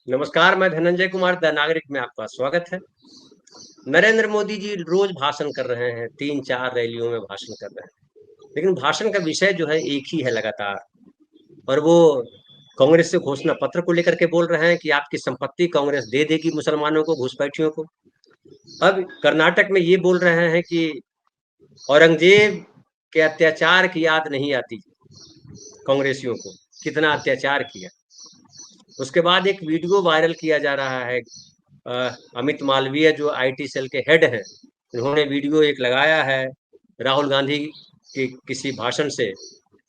नमस्कार, मैं धनंजय कुमार द नागरिक में आपका स्वागत है। नरेंद्र मोदी जी रोज भाषण कर रहे हैं, 3-4 रैलियों में भाषण कर रहे हैं। लेकिन भाषण का विषय जो है एक ही है लगातार। और वो कांग्रेस से घोषणा पत्र को लेकर के बोल रहे हैं कि आपकी संपत्ति कांग्रेस दे देगी मुसलमानों को, घुसपैठियों को। अब कर्नाटक में ये बोल रहे हैं कि औरंगजेब के अत्याचार की याद नहीं आती कांग्रेसियों को, कितना अत्याचार किया। उसके बाद एक वीडियो वायरल किया जा रहा है। अमित मालवीय जो आईटी सेल के हेड हैं, उन्होंने वीडियो एक लगाया है राहुल गांधी के किसी भाषण से,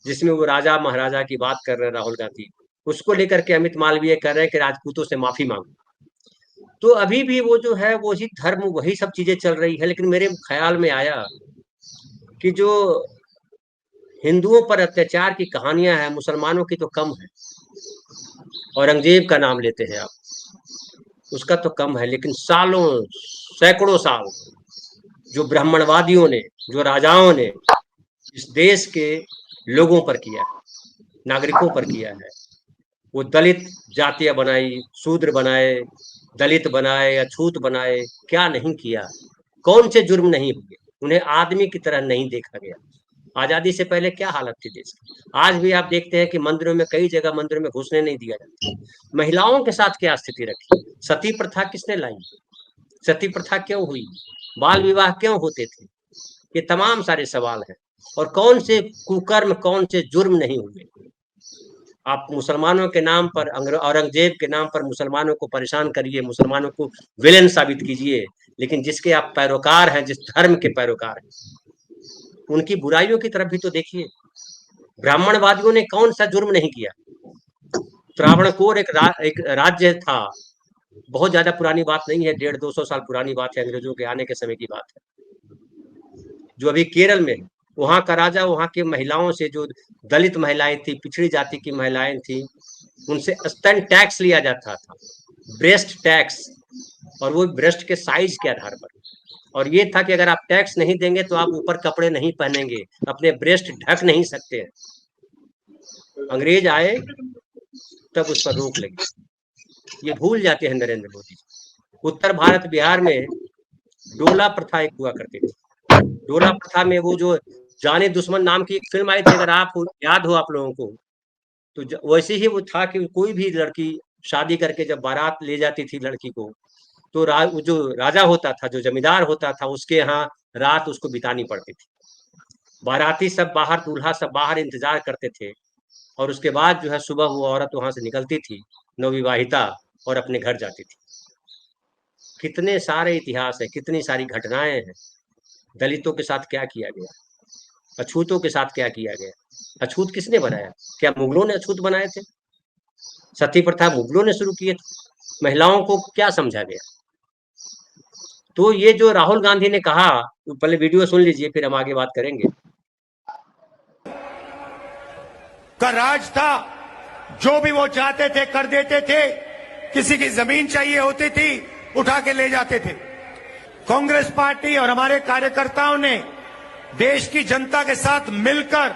जिसमें वो राजा महाराजा की बात कर रहे हैं राहुल गांधी। उसको लेकर के अमित मालवीय कह रहे हैं कि राजपूतों से माफी मांगो। तो अभी भी वो जो है वही धर्म वही सब चीजें चल रही है। लेकिन मेरे ख्याल में आया कि जो हिंदुओं पर अत्याचार की कहानियां हैं मुसलमानों की तो कम है। औरंगजेब का नाम लेते हैं आप, उसका तो कम है, लेकिन सालों सैकड़ों साल जो ब्राह्मणवादियों ने, जो राजाओं ने इस देश के लोगों पर किया है, नागरिकों पर किया है। वो दलित जातियां बनाई, शूद्र बनाए, दलित बनाए, अछूत बनाए, क्या नहीं किया। कौन से जुर्म नहीं हुए, उन्हें आदमी की तरह नहीं देखा गया। आजादी से पहले क्या हालत थी देश की। आज भी आप देखते हैं कि मंदिरों में, कई जगह मंदिरों में घुसने नहीं दिया जाता। महिलाओं के साथ क्या स्थिति रखी, सती प्रथा किसने लाई, सती प्रथा क्यों हुई, बाल विवाह क्यों होते थे, ये तमाम सारे सवाल हैं। और कौन से कुकर्म, कौन से जुर्म नहीं हुए। आप मुसलमानों के नाम पर, औरंगजेब के नाम पर मुसलमानों को परेशान करिए, मुसलमानों को विलेन साबित कीजिए, लेकिन जिसके आप पैरोकार हैं, जिस धर्म के पैरोकार हैं, उनकी बुराइयों की तरफ भी तो देखिए। ब्राह्मणवादियों ने कौन सा जुर्म नहीं किया। त्रावणकोर एक राज्य था, बहुत ज्यादा पुरानी बात नहीं है, 150-200 साल पुरानी बात है, अंग्रेजों के आने के समय की बात है, जो अभी केरल में। वहां का राजा वहां की महिलाओं से, जो दलित महिलाएं थी, पिछड़ी जाति की महिलाएं थी, उनसे स्तन टैक्स लिया जाता था, ब्रेस्ट टैक्स। और वो ब्रेस्ट के साइज के आधार पर। और ये था कि अगर आप टैक्स नहीं देंगे तो आप ऊपर कपड़े नहीं पहनेंगे, अपने ब्रेस्ट ढक नहीं सकते। अंग्रेज आए तब उस पर रोक लगी। ये भूल जाते हैं नरेंद्र मोदी। उत्तर भारत, बिहार में डोला प्रथा एक हुआ करती थी। डोला प्रथा में वो जो जाने दुश्मन नाम की एक फिल्म आई थी, अगर आप याद हो आप लोगों को, तो वैसे ही वो था कि कोई भी लड़की शादी करके जब बारात ले जाती थी लड़की को, तो जो राजा होता था, जो जमींदार होता था, उसके यहाँ रात उसको बितानी पड़ती थी। बाराती सब बाहर, दूल्हा सब बाहर इंतजार करते थे। और उसके बाद जो है सुबह वो औरत वहां से निकलती थी, नवविवाहिता, और अपने घर जाती थी। कितने सारे इतिहास है, कितनी सारी घटनाएं हैं। दलितों के साथ क्या किया गया, अछूतों के साथ क्या किया गया। अछूत किसने बनाया, क्या मुगलों ने अछूत बनाए थे। सती प्रथा मुगलों ने शुरू किए थे। महिलाओं को क्या समझा गया। तो ये जो राहुल गांधी ने कहा, तो पहले वीडियो सुन लीजिए, फिर हम आगे बात करेंगे। का राज था, जो भी वो चाहते थे कर देते थे। किसी की जमीन चाहिए होती थी, उठा के ले जाते थे। कांग्रेस पार्टी और हमारे कार्यकर्ताओं ने देश की जनता के साथ मिलकर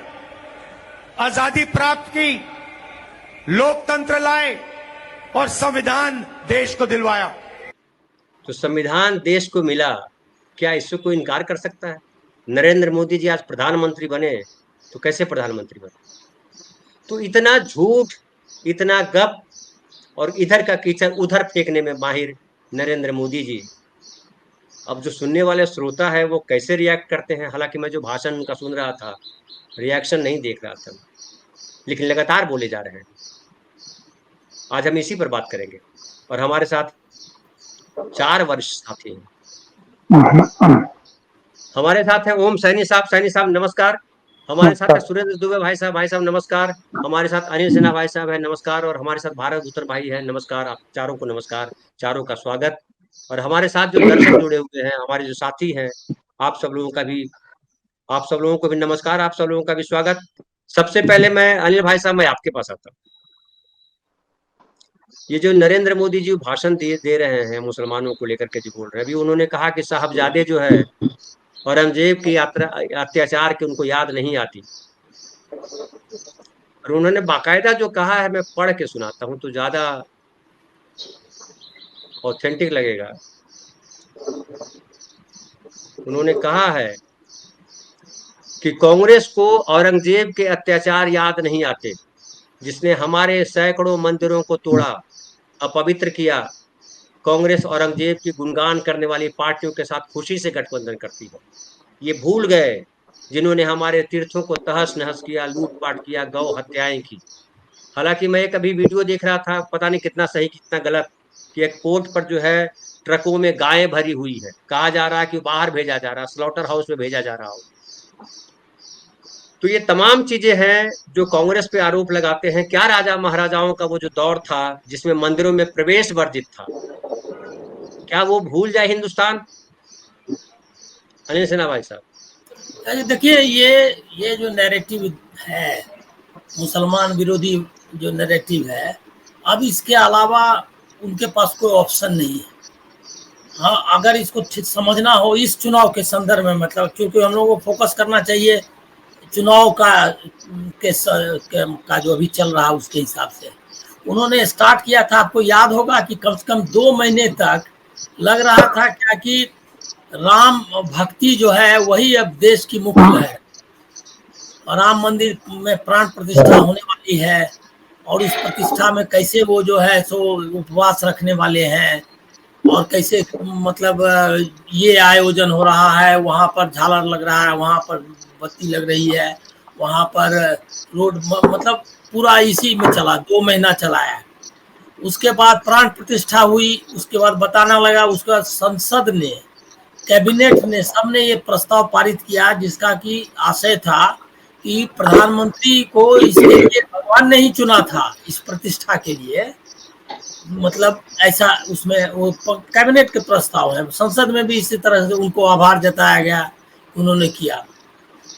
आजादी प्राप्त की, लोकतंत्र लाए और संविधान देश को दिलवाया। तो संविधान देश को मिला, क्या इससे कोई इनकार कर सकता है। नरेंद्र मोदी जी आज प्रधानमंत्री बने, तो कैसे प्रधानमंत्री बने। तो इतना झूठ, इतना गप, और इधर का कीचड़ उधर फेंकने में माहिर नरेंद्र मोदी जी। अब जो सुनने वाले श्रोता है वो कैसे रिएक्ट करते हैं। हालांकि मैं जो भाषण उनका सुन रहा था, रिएक्शन नहीं देख रहा था, लेकिन लगातार बोले जा रहे हैं। आज हम इसी पर बात करेंगे। और हमारे साथ 4 वर्ष साथी हैं। हमारे साथ है ओम सैनी साहब। सैनी साहब नमस्कार। हमारे साथ है सुरेंद्र दुबे भाई साहब। भाई साहब नमस्कार। हमारे साथ अनिल सिन्हा भाई साहब है, नमस्कार। और हमारे साथ भारत उत्तर भाई है, नमस्कार। आप चारों को नमस्कार, चारों का स्वागत। और हमारे साथ जो दर्शक जुड़े हुए हैं, हमारे जो साथी हैं, आप सब लोगों का भी, आप सब लोगों को भी नमस्कार, आप सब लोगों का भी स्वागत। सबसे पहले मैं अनिल भाई साहब, मैं आपके पास आता हूँ। ये जो नरेंद्र मोदी जी भाषण दे रहे हैं मुसलमानों को लेकर के, जो बोल रहे हैं, अभी उन्होंने कहा कि साहबजादे जो है औरंगजेब की यात्रा, अत्याचार की उनको याद नहीं आती। और उन्होंने बाकायदा जो कहा है, मैं पढ़ के सुनाता हूं तो ज्यादा ऑथेंटिक लगेगा। उन्होंने कहा है कि कांग्रेस को औरंगजेब के अत्याचार याद नहीं आते, जिसने हमारे सैकड़ों मंदिरों को तोड़ा, अपवित्र किया। कांग्रेस औरंगजेब की गुणगान करने वाली पार्टियों के साथ खुशी से गठबंधन करती है। ये भूल गए जिन्होंने हमारे तीर्थों को तहस नहस किया, लूटपाट किया, गौ हत्याएं की। हालांकि मैं एक अभी वीडियो देख रहा था, पता नहीं कितना सही कितना गलत, कि एक पोर्ट पर जो है ट्रकों में गायें भरी हुई है, कहा जा रहा है कि बाहर भेजा जा रहा है, स्लॉटर हाउस में भेजा जा रहा हो। तो ये तमाम चीजें हैं जो कांग्रेस पे आरोप लगाते हैं। क्या राजा महाराजाओं का वो जो दौर था जिसमें मंदिरों में प्रवेश वर्जित था, क्या वो भूल जाए हिंदुस्तान? अनिल सिन्हा भाई साहब। अरे देखिए, ये जो नैरेटिव है, मुसलमान विरोधी जो नैरेटिव है, अब इसके अलावा उनके पास कोई ऑप्शन नहीं है। हाँ, अगर इसको समझना हो इस चुनाव के संदर्भ में, मतलब क्योंकि हम लोगों को फोकस करना चाहिए चुनाव का जो अभी चल रहा है उसके हिसाब से। उन्होंने स्टार्ट किया था, आपको याद होगा कि कम से कम 2 महीने तक लग रहा था क्या कि राम भक्ति जो है वही अब देश की मुख्य है, और राम मंदिर में प्राण प्रतिष्ठा होने वाली है, और उस प्रतिष्ठा में कैसे वो जो है सो उपवास रखने वाले हैं, और कैसे मतलब ये आयोजन हो रहा है, वहाँ पर झालर लग रहा है, वहाँ पर बत्ती लग रही है, वहाँ पर रोड, मतलब पूरा इसी में चला, 2 महीना चला है। उसके बाद प्राण प्रतिष्ठा हुई, उसके बाद बताना लगा, उसके बाद संसद ने, कैबिनेट ने, सबने ये प्रस्ताव पारित किया जिसका कि आशय था कि प्रधानमंत्री को इसके लिए भगवान ने ही चुना था, इस प्रतिष्ठा के लिए। मतलब ऐसा उसमें वो कैबिनेट के प्रस्ताव है, संसद में भी इसी तरह से उनको आभार जताया गया, उन्होंने किया।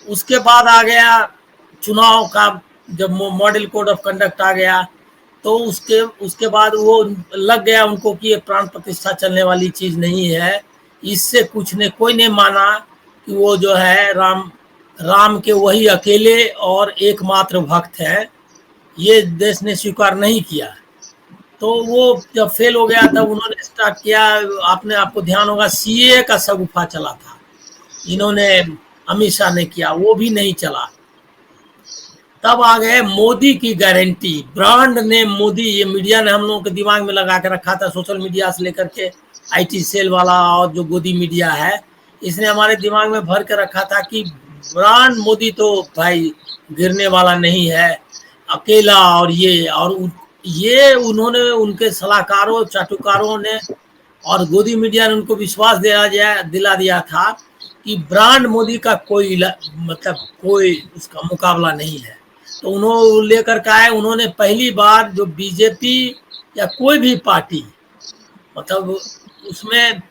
उसके बाद आ गया चुनाव का, जब मॉडल कोड ऑफ कंडक्ट आ गया, तो उसके बाद वो लग गया उनको कि ये प्राण प्रतिष्ठा चलने वाली चीज नहीं है। इससे कोई ने माना कि वो जो है राम के वही अकेले और एकमात्र भक्त है, ये देश ने स्वीकार नहीं किया। तो वो जब फेल हो गया तब उन्होंने स्टार्ट किया, आपको ध्यान होगा सीए का शगुफा चला था, इन्होंने अमित शाह ने किया, वो भी नहीं चला। तब आ गए मोदी की गारंटी, ब्रांड ने मोदी, ये मीडिया ने हम लोगों के दिमाग में लगा के रखा था, सोशल मीडिया से लेकर के आईटी सेल वाला और जो गोदी मीडिया है, इसने हमारे दिमाग में भर के रखा था कि ब्रांड मोदी तो भाई गिरने वाला नहीं है अकेला। और ये उन्होंने, उनके सलाहकारों चाटुकारों ने और गोदी मीडिया ने उनको विश्वास दिला दिया था कि ब्रांड मोदी का कोई उसका मुकाबला नहीं है। तो उन्होंने लेकर के आए, उन्होंने पहली बार जो बीजेपी या कोई भी पार्टी, मतलब उसमें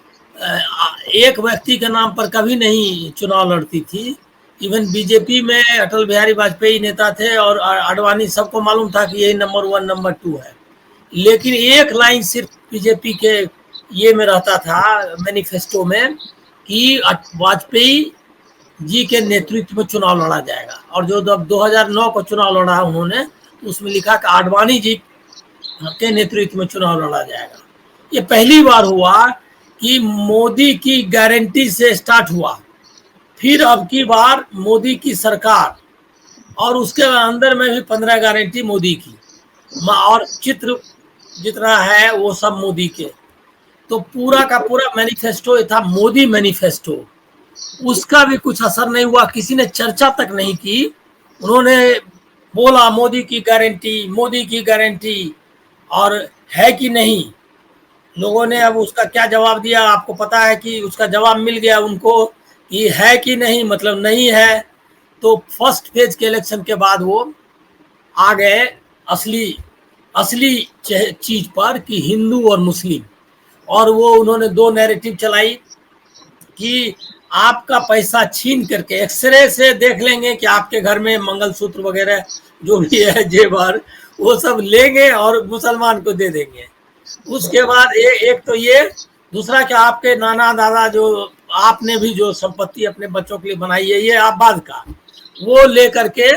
एक व्यक्ति के नाम पर कभी नहीं चुनाव लड़ती थी। इवन बीजेपी में अटल बिहारी वाजपेयी नेता थे और आडवाणी, सबको मालूम था कि यही नंबर 1 नंबर 2 है, लेकिन एक लाइन सिर्फ बीजेपी के ये में रहता था मैनिफेस्टो में कि वाजपेयी जी के नेतृत्व में चुनाव लड़ा जाएगा। और जो 2009 को चुनाव लड़ा उन्होंने, उसमें लिखा कि आडवाणी जी के नेतृत्व में चुनाव लड़ा जाएगा। ये पहली बार हुआ कि मोदी की गारंटी से स्टार्ट हुआ। फिर अब की बार मोदी की सरकार, और उसके अंदर में भी 15 गारंटी मोदी की, और चित्र जितना है वो सब मोदी के। तो पूरा का पूरा मैनिफेस्टो था मोदी मैनिफेस्टो, उसका भी कुछ असर नहीं हुआ, किसी ने चर्चा तक नहीं की। उन्होंने बोला मोदी की गारंटी, मोदी की गारंटी, और है कि नहीं, लोगों ने अब उसका क्या जवाब दिया आपको पता है कि उसका जवाब मिल गया उनको कि है कि नहीं, मतलब नहीं है। तो फर्स्ट फेज के इलेक्शन के बाद वो आ गए असली चीज पर कि हिंदू और मुस्लिम, और वो उन्होंने 2 नैरेटिव चलाई कि आपका पैसा छीन करके एक्सरे से देख लेंगे कि आपके घर में मंगलसूत्र वगैरह जो भी है जेवर, वो सब लेंगे और मुसलमान को दे देंगे। उसके बाद एक तो ये, दूसरा क्या आपके नाना दादा जो आपने भी जो संपत्ति अपने बच्चों के लिए बनाई है, ये आप बाद का, वो लेकर के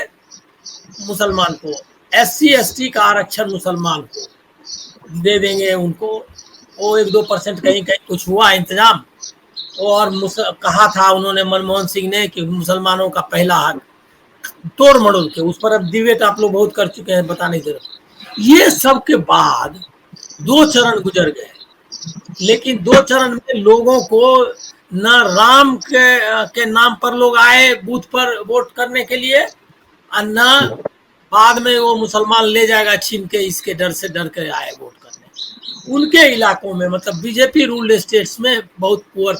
मुसलमान को, SC ST का आरक्षण मुसलमान को, दे देंगे उनको, वो 1-2% कहीं कहीं कुछ हुआ इंतजाम। और कहा था उन्होंने, मनमोहन सिंह ने, कि मुसलमानों का पहला हक, तोड़ मड़ोड़ के उस पर अब डिबेट आप लोग बहुत कर चुके हैं, बता नहीं दे रहे। ये सब के बाद 2 चरण गुजर गए, लेकिन 2 चरण में लोगों को न राम के नाम पर लोग आए बूथ पर वोट करने के लिए, और न बाद में वो मुसलमान ले जाएगा छीन के, इसके डर से डर के आए वोट करने। उनके इलाकों में, मतलब बीजेपी रूल्ड स्टेट्स में बहुत पुअर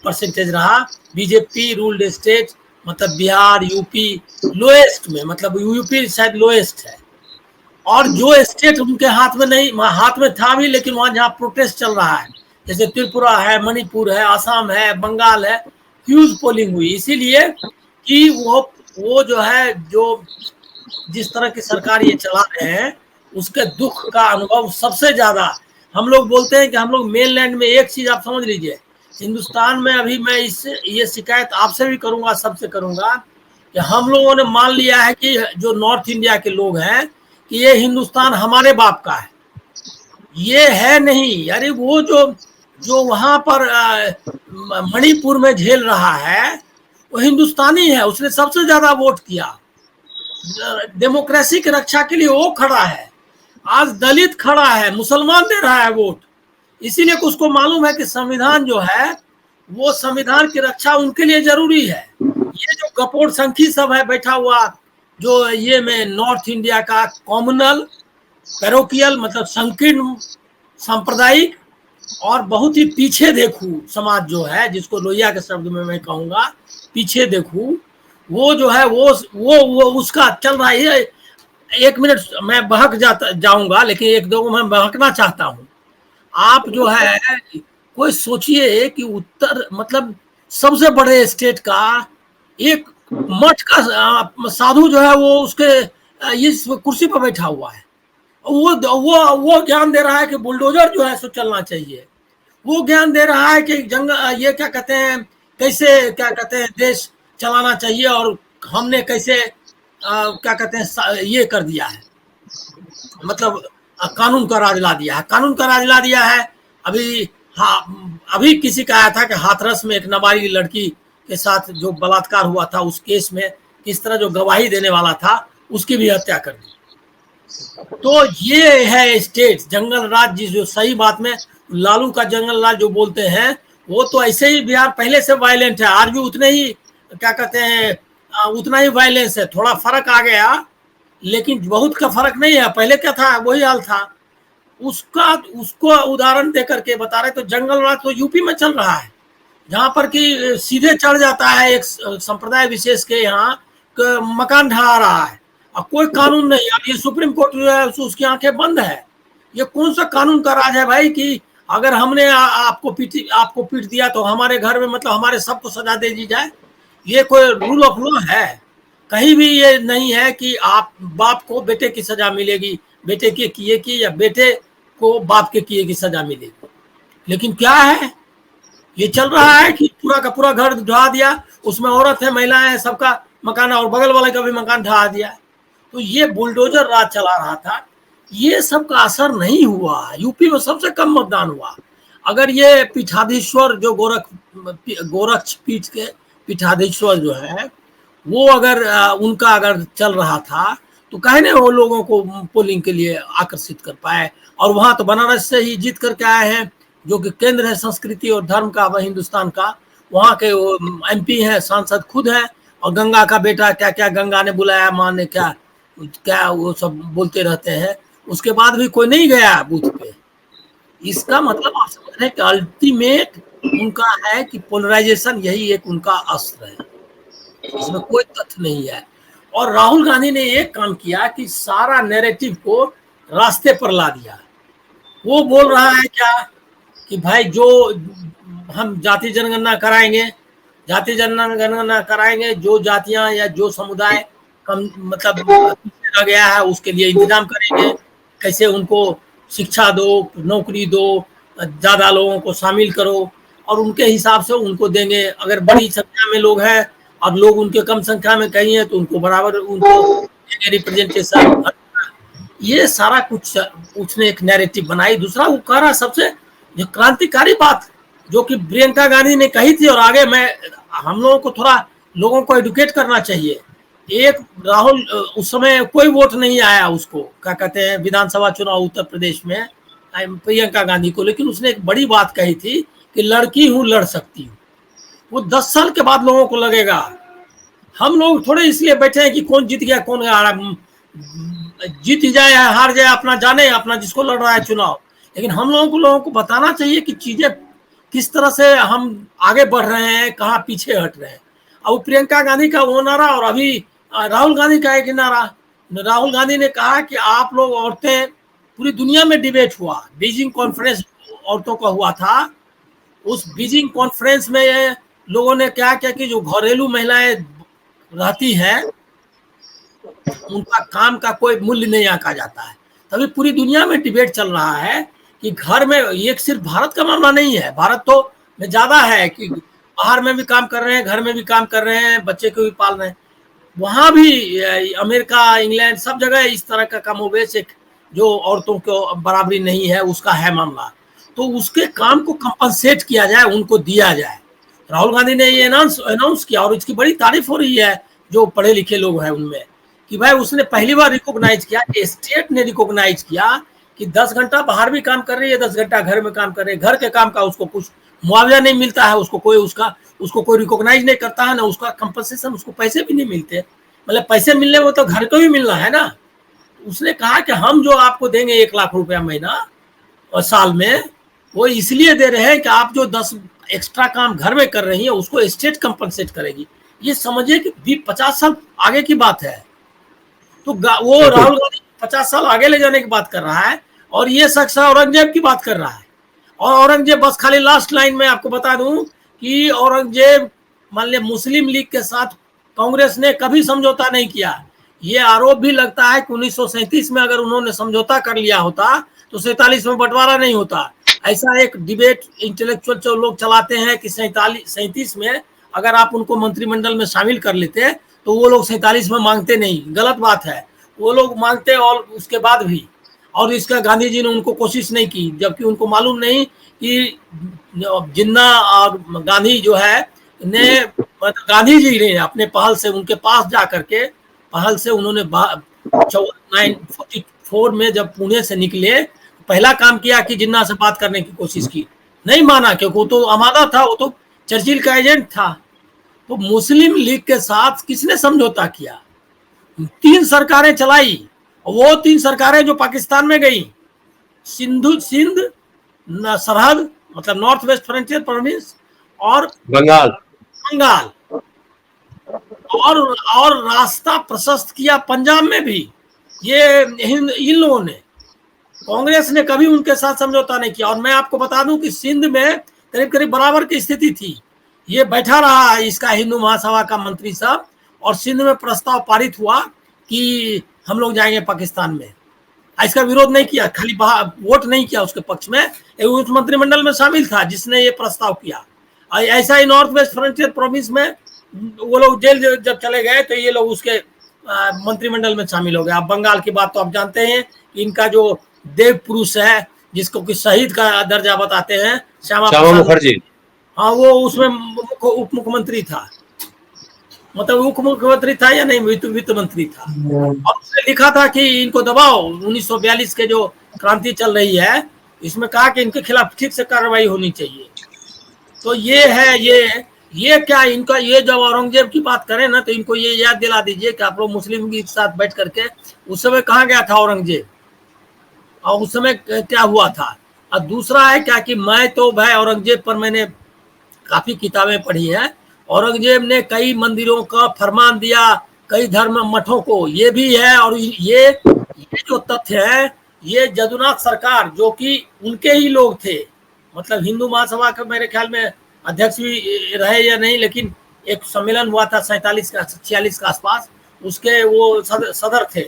परसेंटेज रहा। बीजेपी रूल्ड स्टेट मतलब बिहार, यूपी लोएस्ट में, मतलब यूपी शायद लोएस्ट है। और जो स्टेट उनके हाथ में नहीं, हाथ में था भी, लेकिन वहां जहाँ प्रोटेस्ट चल रहा है, जैसे त्रिपुरा है, मणिपुर है, असम है, बंगाल है, ह्यूज पोलिंग हुई। इसीलिए कि वो जो है, जो जिस तरह की सरकार ये चला रहे हैं, उसके दुख का अनुभव सबसे ज्यादा हम लोग बोलते हैं कि हम लोग मेनलैंड में, एक चीज आप समझ लीजिए, हिंदुस्तान में अभी मैं ये शिकायत आपसे भी करूंगा, सबसे करूंगा, कि हम लोगों ने मान लिया है कि जो नॉर्थ इंडिया के लोग हैं, कि ये हिंदुस्तान हमारे बाप का है। ये है नहीं। अरे वो जो वहां पर मणिपुर में झेल रहा है, वो हिंदुस्तानी है, उसने सबसे ज्यादा वोट किया, डेमोक्रेसी की रक्षा के लिए वो खड़ा है। आज दलित खड़ा है, मुसलमान दे रहा है वोट, इसीलिए उसको मालूम है कि संविधान जो है, वो संविधान की रक्षा उनके लिए जरूरी है। ये जो कपोड़ संखी सब है बैठा हुआ, जो ये में नॉर्थ इंडिया का कॉम्युनल, पैरोकियल मतलब संकीर्ण, सांप्रदायिक और बहुत ही पीछे देखू समाज जो है, जिसको लोहिया के शब्द में मैं कहूंगा पीछे देखू, वो जो है वो उसका चल रहा है। 1 मिनट मैं बहक जाऊंगा, लेकिन 1-2 मैं बहकना चाहता हूँ। आप जो है, कोई सोचिए कि उत्तर मतलब सबसे बड़े स्टेट का एक मठ का साधु जो है, वो उसके इस कुर्सी पर बैठा हुआ है। वो ज्ञान दे रहा है कि बुलडोजर जो है सो चलना चाहिए। वो ज्ञान दे रहा है कि ये क्या कहते हैं, कैसे क्या कहते हैं देश चलाना चाहिए, और हमने कैसे क्या कहते हैं ये कर दिया है, मतलब कानून का राज ला दिया है, कानून का राज ला दिया है। अभी हाँ, अभी किसी का आया था कि हाथरस में एक नाबालिग लड़की के साथ जो बलात्कार हुआ था, उस केस में किस तरह जो गवाही देने वाला था उसकी भी हत्या कर दी। तो ये है स्टेट जंगल राज, जो सही बात में लालू का जंगल राज जो बोलते हैं, वो तो ऐसे ही बिहार पहले से वायलेंट है, आज भी उतने ही क्या कहते हैं उतना ही वायलेंस है। थोड़ा फर्क आ गया, लेकिन बहुत का फर्क नहीं है। पहले क्या था, वही हाल था। उसको उदाहरण दे करके बता रहे, तो जंगल राज तो यूपी में चल रहा है, जहां पर कि सीधे चढ़ जाता है एक संप्रदाय विशेष के यहाँ मकान ढहा रहा है, और कोई कानून नहीं। अब ये सुप्रीम कोर्ट जो है उसकी आंखें बंद है। ये कौन सा कानून का राज है भाई, कि अगर हमने आपको पीट दिया तो हमारे घर में, मतलब हमारे सबको सजा दे दी जाए? ये कोई रूल ऑफ लॉ है? कहीं भी ये नहीं है कि आप बाप को बेटे की सजा मिलेगी, बेटे के किए की, या बेटे को बाप के किए की सजा मिलेगी। लेकिन क्या है, ये चल रहा है कि पूरा का पूरा घर ढहा दिया, उसमें औरत है, महिलाएं हैं, सबका मकान, और बगल वाले का भी मकान ढहा दिया। तो ये बुलडोजर राज चला रहा था। ये सब का असर नहीं हुआ। यूपी में सबसे कम मतदान हुआ। अगर ये पीठाधीश्वर जो गोरक्ष पीठ के पीठाधीश्वर जो है, वो अगर उनका अगर चल रहा था, तो कहे ना वो लोगों को पोलिंग के लिए आकर्षित कर पाए। और वहां तो बनारस से ही जीत करके आए हैं, जो कि केंद्र है संस्कृति और धर्म का, वह हिंदुस्तान का। वहां के वो MP हैं, सांसद खुद हैं, और गंगा का बेटा क्या क्या गंगा ने बुलाया, मां ने क्या क्या वो सब बोलते रहते हैं। उसके बाद भी कोई नहीं गया बूथ पे। इसका मतलब आप समझ रहे हैं कि अल्टीमेट उनका है कि पोलराइजेशन, यही एक उनका अस्त्र है, इसमें कोई तथ्य नहीं है। और राहुल गांधी ने एक काम किया कि सारा नैरेटिव को रास्ते पर ला दिया। वो बोल रहा है क्या कि भाई जो हम जाति जनगणना कराएंगे, जाति जनगणना कराएंगे, जो जातियां या जो समुदाय कम मतलब रह गया है उसके लिए इंतजाम करेंगे, कैसे उनको शिक्षा दो, नौकरी दो, ज्यादा लोगों को शामिल करो, और उनके हिसाब से उनको देंगे। अगर बड़ी संख्या में लोग हैं और लोग उनके कम संख्या में कहीं हैं, तो उनको बराबर उनको रिप्रेजेंटेशन। ये सारा कुछ उसने एक नैरेटिव बनाई। दूसरा वो कह रहा सबसे जो क्रांतिकारी बात जो कि प्रियंका गांधी ने कही थी, और आगे मैं हम लोगों को थोड़ा लोगों को एडुकेट करना चाहिए। एक राहुल उस समय कोई वोट नहीं आया उसको, क्या कहते हैं, विधानसभा चुनाव उत्तर प्रदेश में प्रियंका गांधी को, लेकिन उसने एक बड़ी बात कही थी कि लड़की हूं, लड़ सकती हूँ। वो 10 साल के बाद लोगों को लगेगा। हम लोग थोड़े इसलिए बैठे हैं कि कौन जीत गया कौन जीत जाए हार जाए अपना जाने, अपना जिसको लड़ रहा है चुनाव। लेकिन हम लोगों को बताना चाहिए कि चीजें किस तरह से हम आगे बढ़ रहे हैं, कहाँ पीछे हट रहे हैं। अब प्रियंका गांधी का वो नारा और अभी राहुल गांधी का एक नारा। राहुल गांधी ने कहा कि आप लोग औरतें, पूरी दुनिया में डिबेट हुआ, बीजिंग कॉन्फ्रेंस औरतों का हुआ था। उस बीजिंग कॉन्फ्रेंस में लोगों ने क्या किया कि जो घरेलू महिलाएं रहती हैं उनका काम का कोई मूल्य नहीं आंका जाता है। तभी पूरी दुनिया में डिबेट चल रहा है कि घर में, ये सिर्फ भारत का मामला नहीं है, भारत तो में ज्यादा है कि बाहर में भी काम कर रहे हैं, घर में भी काम कर रहे हैं, बच्चे को भी पाल रहे हैं। वहां भी अमेरिका, इंग्लैंड, सब जगह इस तरह का कमोबेश एक जो औरतों को बराबरी नहीं है उसका है मामला। तो उसके काम को कंपनसेट किया जाए, उनको दिया जाए। राहुल गांधी ने ये अनाउंस किया और इसकी बड़ी तारीफ हो रही है जो पढ़े लिखे लोग हैं उनमें, कि भाई उसने पहली बार रिकॉग्नाइज किया, स्टेट ने रिकॉग्नाइज किया कि 10 घंटा बाहर भी काम कर रही है, 10 घंटा घर में काम कर रही है, घर के काम का उसको कुछ मुआवजा नहीं मिलता है, उसको कोई रिकॉग्नाइज नहीं करता है ना, उसका कंपनसेशन, उसको पैसे भी नहीं मिलते। मतलब पैसे मिलने में तो घर को भी मिलना है ना। उसने कहा कि हम जो आपको देंगे 1 लाख रुपया महीना और साल में, वो इसलिए दे रहे हैं कि आप जो 10 एक्स्ट्रा काम घर में कर रही है उसको स्टेट कंपनसेट करेगी। ये समझिए कि 50 साल आगे की बात है। तो वो राहुल गांधी 50 साल आगे ले जाने की बात कर रहा है, और ये शख्स औरंगजेब की बात कर रहा है। और औरंगजेब, बस खाली लास्ट लाइन में आपको बता दूं कि औरंगजेब, मान लिया मुस्लिम लीग के साथ कांग्रेस ने कभी समझौता नहीं किया। ये आरोप भी लगता है कि 1937 में अगर उन्होंने समझौता कर लिया होता तो 47 में बंटवारा नहीं होता। ऐसा एक डिबेट इंटेलेक्चुअल जो लोग चलाते हैं कि 37 में अगर आप उनको मंत्रिमंडल में शामिल कर लेते तो वो लोग 47 में मांगते नहीं, गलत बात है। वो लोग मांगते और उसके बाद भी, और इसका गांधी जी ने उनको कोशिश नहीं की, जबकि उनको मालूम नहीं कि जिन्ना और गांधी जो है ने, गांधी जी ने अपने पहल से उनके पास जा करके, पहल से उन्होंने 1944 में जब पुणे से निकले, पहला काम किया कि जिन्ना से बात करने की कोशिश की, नहीं माना क्योंकि वो तो अमादा था, वो तो चर्चिल का एजेंट था। तो मुस्लिम लीग के साथ किसने समझौता किया? 3 सरकारें चलाई, वो 3 सरकारें जो पाकिस्तान में गई, सिंध सरहद मतलब नॉर्थ वेस्ट फ्रंटियर प्रोविंस, और बंगाल, और रास्ता प्रशस्त किया पंजाब में भी। ये इन लोगों ने, कांग्रेस ने कभी उनके साथ समझौता नहीं किया। और मैं आपको बता दूं कि सिंध में करीब करीब बराबर की स्थिति थी। ये बैठा रहा इसका हिंदू महासभा का मंत्री साहब, और सिंध में प्रस्ताव पारित हुआ कि हम लोग जाएंगे पाकिस्तान में। इसका विरोध नहीं किया, खाली वोट नहीं किया उसके पक्ष में, उस मंत्रिमंडल में शामिल था जिसने ये प्रस्ताव किया। ऐसा ही नॉर्थ वेस्ट फ्रंटियर प्रोविंस में वो लोग जेल जब चले गए तो ये लोग उसके मंत्रिमंडल में शामिल हो गए। अब बंगाल की बात तो आप जानते हैं कि इनका जो देव पुरुष है, जिसको कि शहीद का दर्जा बताते हैं, श्यामा मुखर्जी, हाँ, वो उसमें उप मुख्यमंत्री था, मतलब उप मुख्यमंत्री था या नहीं, वित्त मंत्री था। और उसने लिखा था कि इनको दबाओ, 1942 के जो क्रांति चल रही है इसमें कहा कि इनके खिलाफ ठीक से कार्रवाई होनी चाहिए। तो ये है, ये क्या इनका, ये जब औरंगजेब की बात करें ना तो इनको ये याद दिला दीजिए कि आप लोग मुस्लिम के साथ बैठ करके उस समय कहाँ गया था औरंगजेब, और उस समय क्या हुआ था। और दूसरा है क्या कि मैं तो भाई औरंगजेब पर मैंने काफी किताबें पढ़ी हैं। औरंगजेब ने कई मंदिरों का फरमान दिया, कई धर्म मठों को, ये भी है। और ये जो तथ्य है, ये जदुनाथ सरकार जो कि उनके ही लोग थे, मतलब हिंदू महासभा का मेरे ख्याल में अध्यक्ष भी रहे या नहीं, लेकिन एक सम्मेलन हुआ था 47 का 46 के आसपास, उसके वो सदर थे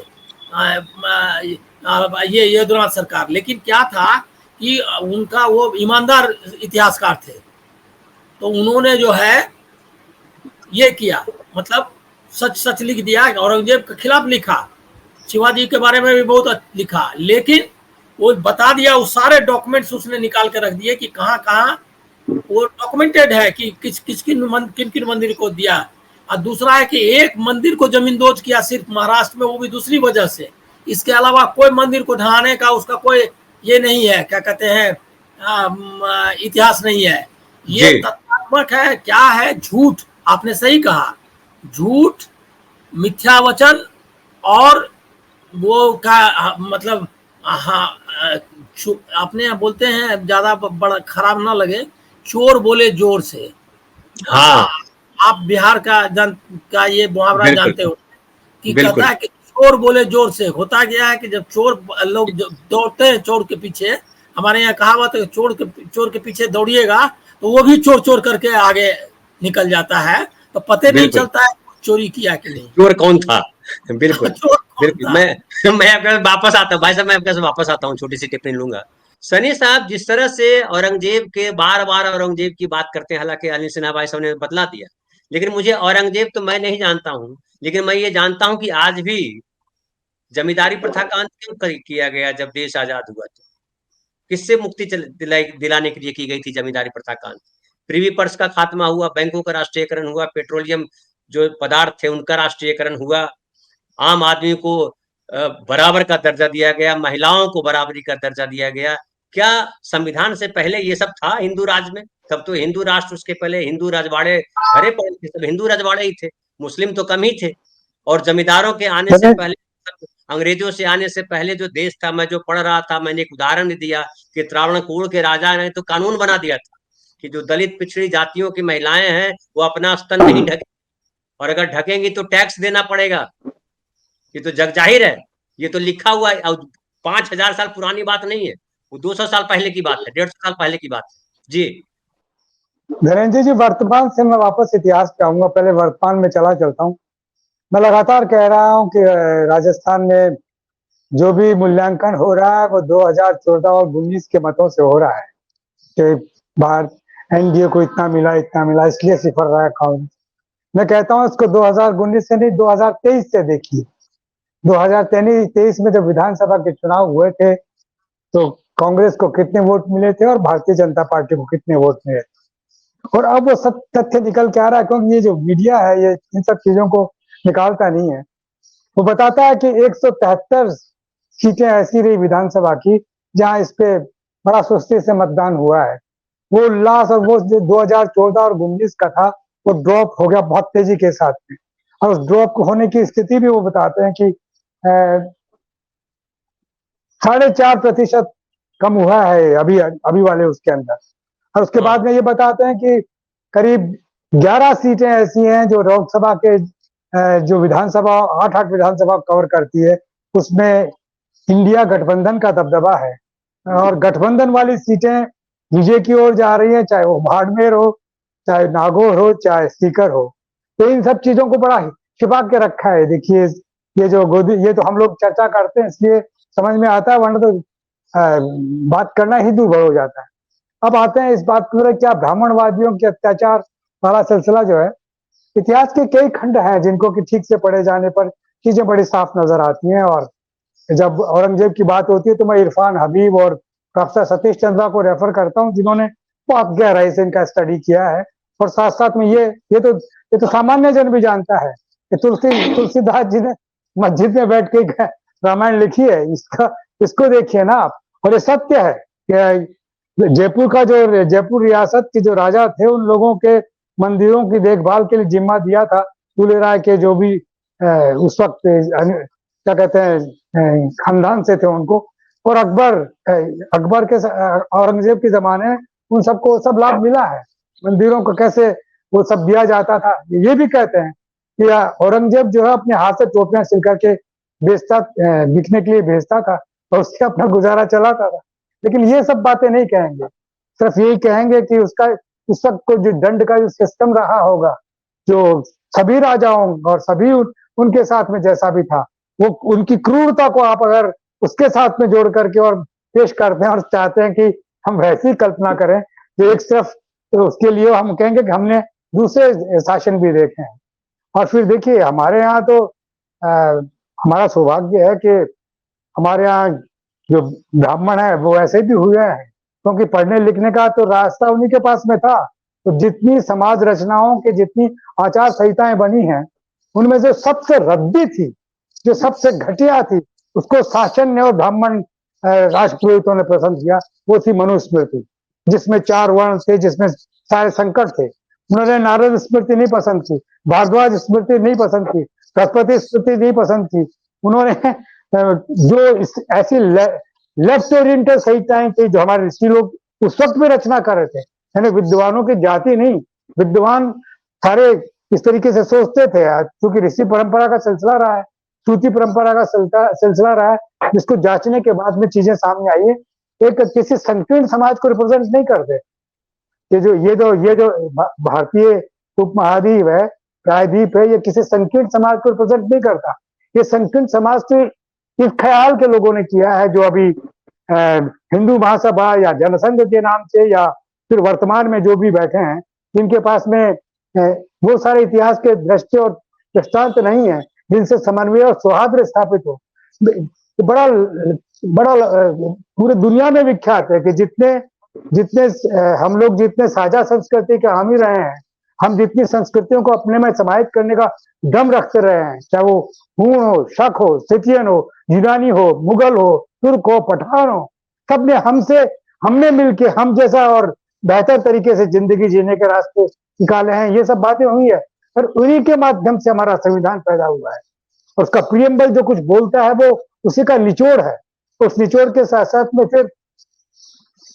ये जदुनाथ सरकार। लेकिन क्या था कि उनका वो ईमानदार इतिहासकार थे, तो उन्होंने जो है ये किया, मतलब सच लिख दिया, औरंगजेब के खिलाफ लिखा, शिवाजी के बारे में भी बहुत लिखा, लेकिन वो बता दिया, वो सारे डॉक्यूमेंट्स उसने निकाल के रख दिए कि कहाँ कहाँ वो डॉक्यूमेंटेड है कि किन किन मंदिर को दिया। और दूसरा है कि एक मंदिर को जमींदोज किया सिर्फ महाराष्ट्र में, वो भी दूसरी वजह से। इसके अलावा कोई मंदिर को ढहाने का उसका कोई ये नहीं है, क्या कहते हैं, इतिहास नहीं है। ये तथ्यात्मक है, क्या है, झूठ। आपने सही कहा, झूठ, मिथ्या वचन, और वो का मतलब, हाँ, अपने बोलते हैं, ज्यादा बड़ा खराब ना लगे, चोर बोले जोर से। हाँ, आप बिहार का ये मुहावरा जानते हो कि कहता है कि चोर बोले जोर से। होता गया है कि जब चोर लोग दौड़ते हैं चोर के पीछे, हमारे यहाँ कहावत है, चोर के पीछे दौड़िएगा तो वो भी चोर चोर करके आगे निकल जाता है, तो पते नहीं चलता है चोरी किया कि नहीं, चोर कौन था। बिल्कुल बिल्कुल। मैं आपके वापस आता हूँ भाई साहब, मैं आपके वापस आता हूँ, छोटी सी टिप्पणी लूंगा। सनी साहब, जिस तरह से औरंगजेब के बार बार औरंगजेब की बात करते हैं, हालांकि अनिल सिन्हा भाई साहब ने बतला दिया, लेकिन मुझे औरंगजेब तो मैं नहीं जानता हूँ, लेकिन मैं ये जानता हूँ कि आज भी जमींदारी प्रथा का अंत क्यों किया गया जब देश आजाद हुआ, तो किससे मुक्ति दिलाने के लिए की गई थी जमींदारी प्रथा का अंत। प्रीवी पर्स का खात्मा हुआ, बैंकों का राष्ट्रीयकरण हुआ, पेट्रोलियम जो पदार्थ थे उनका राष्ट्रीयकरण हुआ, आम आदमी को बराबर का दर्जा दिया गया, महिलाओं को बराबरी का दर्जा दिया गया। क्या संविधान से पहले ये सब था हिंदू राज में? तब तो हिंदू राष्ट्र, उसके पहले हिंदू रजवाड़े भरे पड़े थे, सब हिंदू रजवाड़े ही थे, मुस्लिम तो कम ही थे। और जमींदारों के आने से पहले, अंग्रेजों से आने से पहले जो देश था, मैं जो पढ़ रहा था, मैंने एक उदाहरण दिया कि त्रावणकोर के राजा ने तो कानून बना दिया था कि जो दलित पिछड़ी जातियों की महिलाएं हैं वो अपना स्तन नहीं ढके, और अगर ढकेंगी तो टैक्स देना पड़ेगा। ये तो जग जाहिर है, ये तो लिखा हुआ है, 5,000 साल पुरानी बात नहीं है, वो 200 साल पहले की बात है, 150 साल पहले की बात है। जी धीरेन्द्र जी, वर्तमान से मैं वापस इतिहास पे आऊंगा, पहले वर्तमान में चलता हूँ। मैं लगातार कह रहा हूँ कि राजस्थान में जो भी मूल्यांकन हो रहा है वो 2014 और 19 के मतों से हो रहा है कि बाहर एनडीए को इतना मिला, इसलिए सिफर रहा है कांग्रेस। मैं कहता हूँ इसको 2019 से नहीं, 2023 से देखिए। 2023 में जब विधानसभा के चुनाव हुए थे तो कांग्रेस को कितने वोट मिले थे और भारतीय जनता पार्टी को कितने वोट मिले थे, और अब वो सब तथ्य निकल के आ रहा है, क्योंकि ये जो मीडिया है ये इन सब चीजों को निकालता नहीं है। वो बताता है कि 173 सीटें ऐसी रही विधानसभा की जहां इस पे बड़ा सुस्ती से मतदान हुआ है। वो उल्लास और वो जो 2014 और 19 का था वो ड्रॉप हो गया बहुत तेजी के साथ में, और उस ड्रॉप होने की स्थिति भी वो बताते हैं कि 4.5% कम हुआ है अभी वाले उसके अंदर। और उसके बाद में ये बताते हैं कि करीब 11 सीटें ऐसी हैं जो लोकसभा के जो विधानसभा 8 विधानसभा कवर करती है, उसमें इंडिया गठबंधन का दबदबा है, और गठबंधन वाली सीटें विजय की ओर जा रही हैं, चाहे वो बाड़मेर हो, चाहे नागौर हो, चाहे सीकर हो। तो इन सब चीजों को बड़ा छिपा के रखा है। देखिए ये तो हम लोग चर्चा करते हैं इसलिए समझ में आता है, वरना तो बात करना ही दूभर हो जाता है। अब आते हैं इस बात पर, क्या ब्राह्मणवादियों के अत्याचार वाला सिलसिला जो है, इतिहास के कई खंड हैं जिनको कि ठीक से पढ़े जाने पर चीजें बड़ी साफ नजर आती हैं। और जब औरंगजेब की बात होती है तो मैं इरफान हबीब और प्रोफेसर सतीश चंद्रा को रेफर करता हूं, जिन्होंने बहुत गहराई से इनका स्टडी किया है। और साथ साथ में ये तो सामान्य जन भी जानता है कि तुलसीदास जी ने मस्जिद में बैठ के रामायण लिखी है, इसको देखिए ना आप। और ये सत्य है कि जयपुर रियासत के जो राजा थे, उन लोगों के मंदिरों की देखभाल के लिए जिम्मा दिया था फूले राय के जो भी उस वक्त क्या कहते हैं खानदान से थे उनको। और अकबर के औरंगजेब के जमाने में उन सबको सब लाभ मिला है, मंदिरों को कैसे वो सब दिया जाता था। ये भी कहते हैं कि औरंगजेब जो है अपने हाथ से टोपियां सिल करके बिकने के लिए भेजता था और उससे अपना गुजारा चलाता था। लेकिन ये सब बातें नहीं कहेंगे, सिर्फ यही कहेंगे कि उसका उस वक्त को जो दंड का जो सिस्टम रहा होगा, जो सभी राजाओं और सभी उनके साथ में जैसा भी था, वो उनकी क्रूरता को आप अगर उसके साथ में जोड़ करके और पेश करते हैं और चाहते हैं कि हम वैसी कल्पना करें जो एक सिर्फ, तो उसके लिए हम कहेंगे कि हमने दूसरे शासन भी देखे हैं। और फिर देखिए हमारे यहाँ तो हमारा सौभाग्य है कि हमारे यहाँ जो ब्राह्मण है वो ऐसे भी हुए हैं, क्योंकि पढ़ने लिखने का तो रास्ता उन्हीं के पास में था। तो जितनी समाज रचनाओं के जितनी आचार संहिताएं बनी हैं, उनमें से सबसे रद्दी थी, जो सबसे घटिया थी, उसको शासन्य और ब्राह्मण राष्ट्रपुरोहितों ने पसंद किया। वो थी मनुस्मृति, जिसमें 4 वर्ण थे, जिसमें सारे संकट थे। उन्होंने नारद स्मृति नहीं पसंद की, भारद्वाज स्मृति नहीं पसंद की, बृहस्पति स्मृति नहीं पसंद की। उन्होंने जो ऐसी लेफ्ट ओरिएंटेड संहिताएं थी जो हमारे ऋषि लोग उस वक्त में रचना कर रहे थे, यानी विद्वानों की जाति नहीं, विद्वान सारे इस तरीके से सोचते थे, क्योंकि ऋषि परंपरा का सिलसिला रहा है, श्रुति परंपरा का सिलसिला रहा है, जिसको जांचने के बाद में चीजें सामने आई है। एक किसी संकीर्ण समाज को रिप्रेजेंट नहीं करते। ये जो भारतीय उपमहाद्वीप है, प्रायद्वीप है, ये किसी संकीर्ण समाज को रिप्रेजेंट नहीं करता। ये संकीर्ण समाज तो इस ख्याल के लोगों ने किया है जो अभी हिंदू महासभा या जनसंघ के नाम से, या फिर वर्तमान में जो भी बैठे हैं, जिनके पास में वो सारे इतिहास के दृष्टि और दृष्टांत नहीं है जिनसे समन्वय और सौहार्द स्थापित हो। बड़ा पूरे दुनिया में विख्यात है कि जितने हम लोग जितने साझा संस्कृति के हामी रहे हैं, हम जितनी संस्कृतियों को अपने में समाहित करने का दम रखते रहे हैं, चाहे वो हूण हो, शक हो, सिथियन हो, यूनानी हो, मुगल हो, तुर्क हो, पठान हो, सबने हमने मिलके हम जैसा और बेहतर तरीके से जिंदगी जीने के रास्ते निकाले हैं। ये सब बातें हुई है, और उन्हीं के माध्यम से हमारा संविधान पैदा हुआ है। और उसका प्रियम्बल जो कुछ बोलता है वो उसी का निचोड़ है। उस निचोड़ के साथ साथ में फिर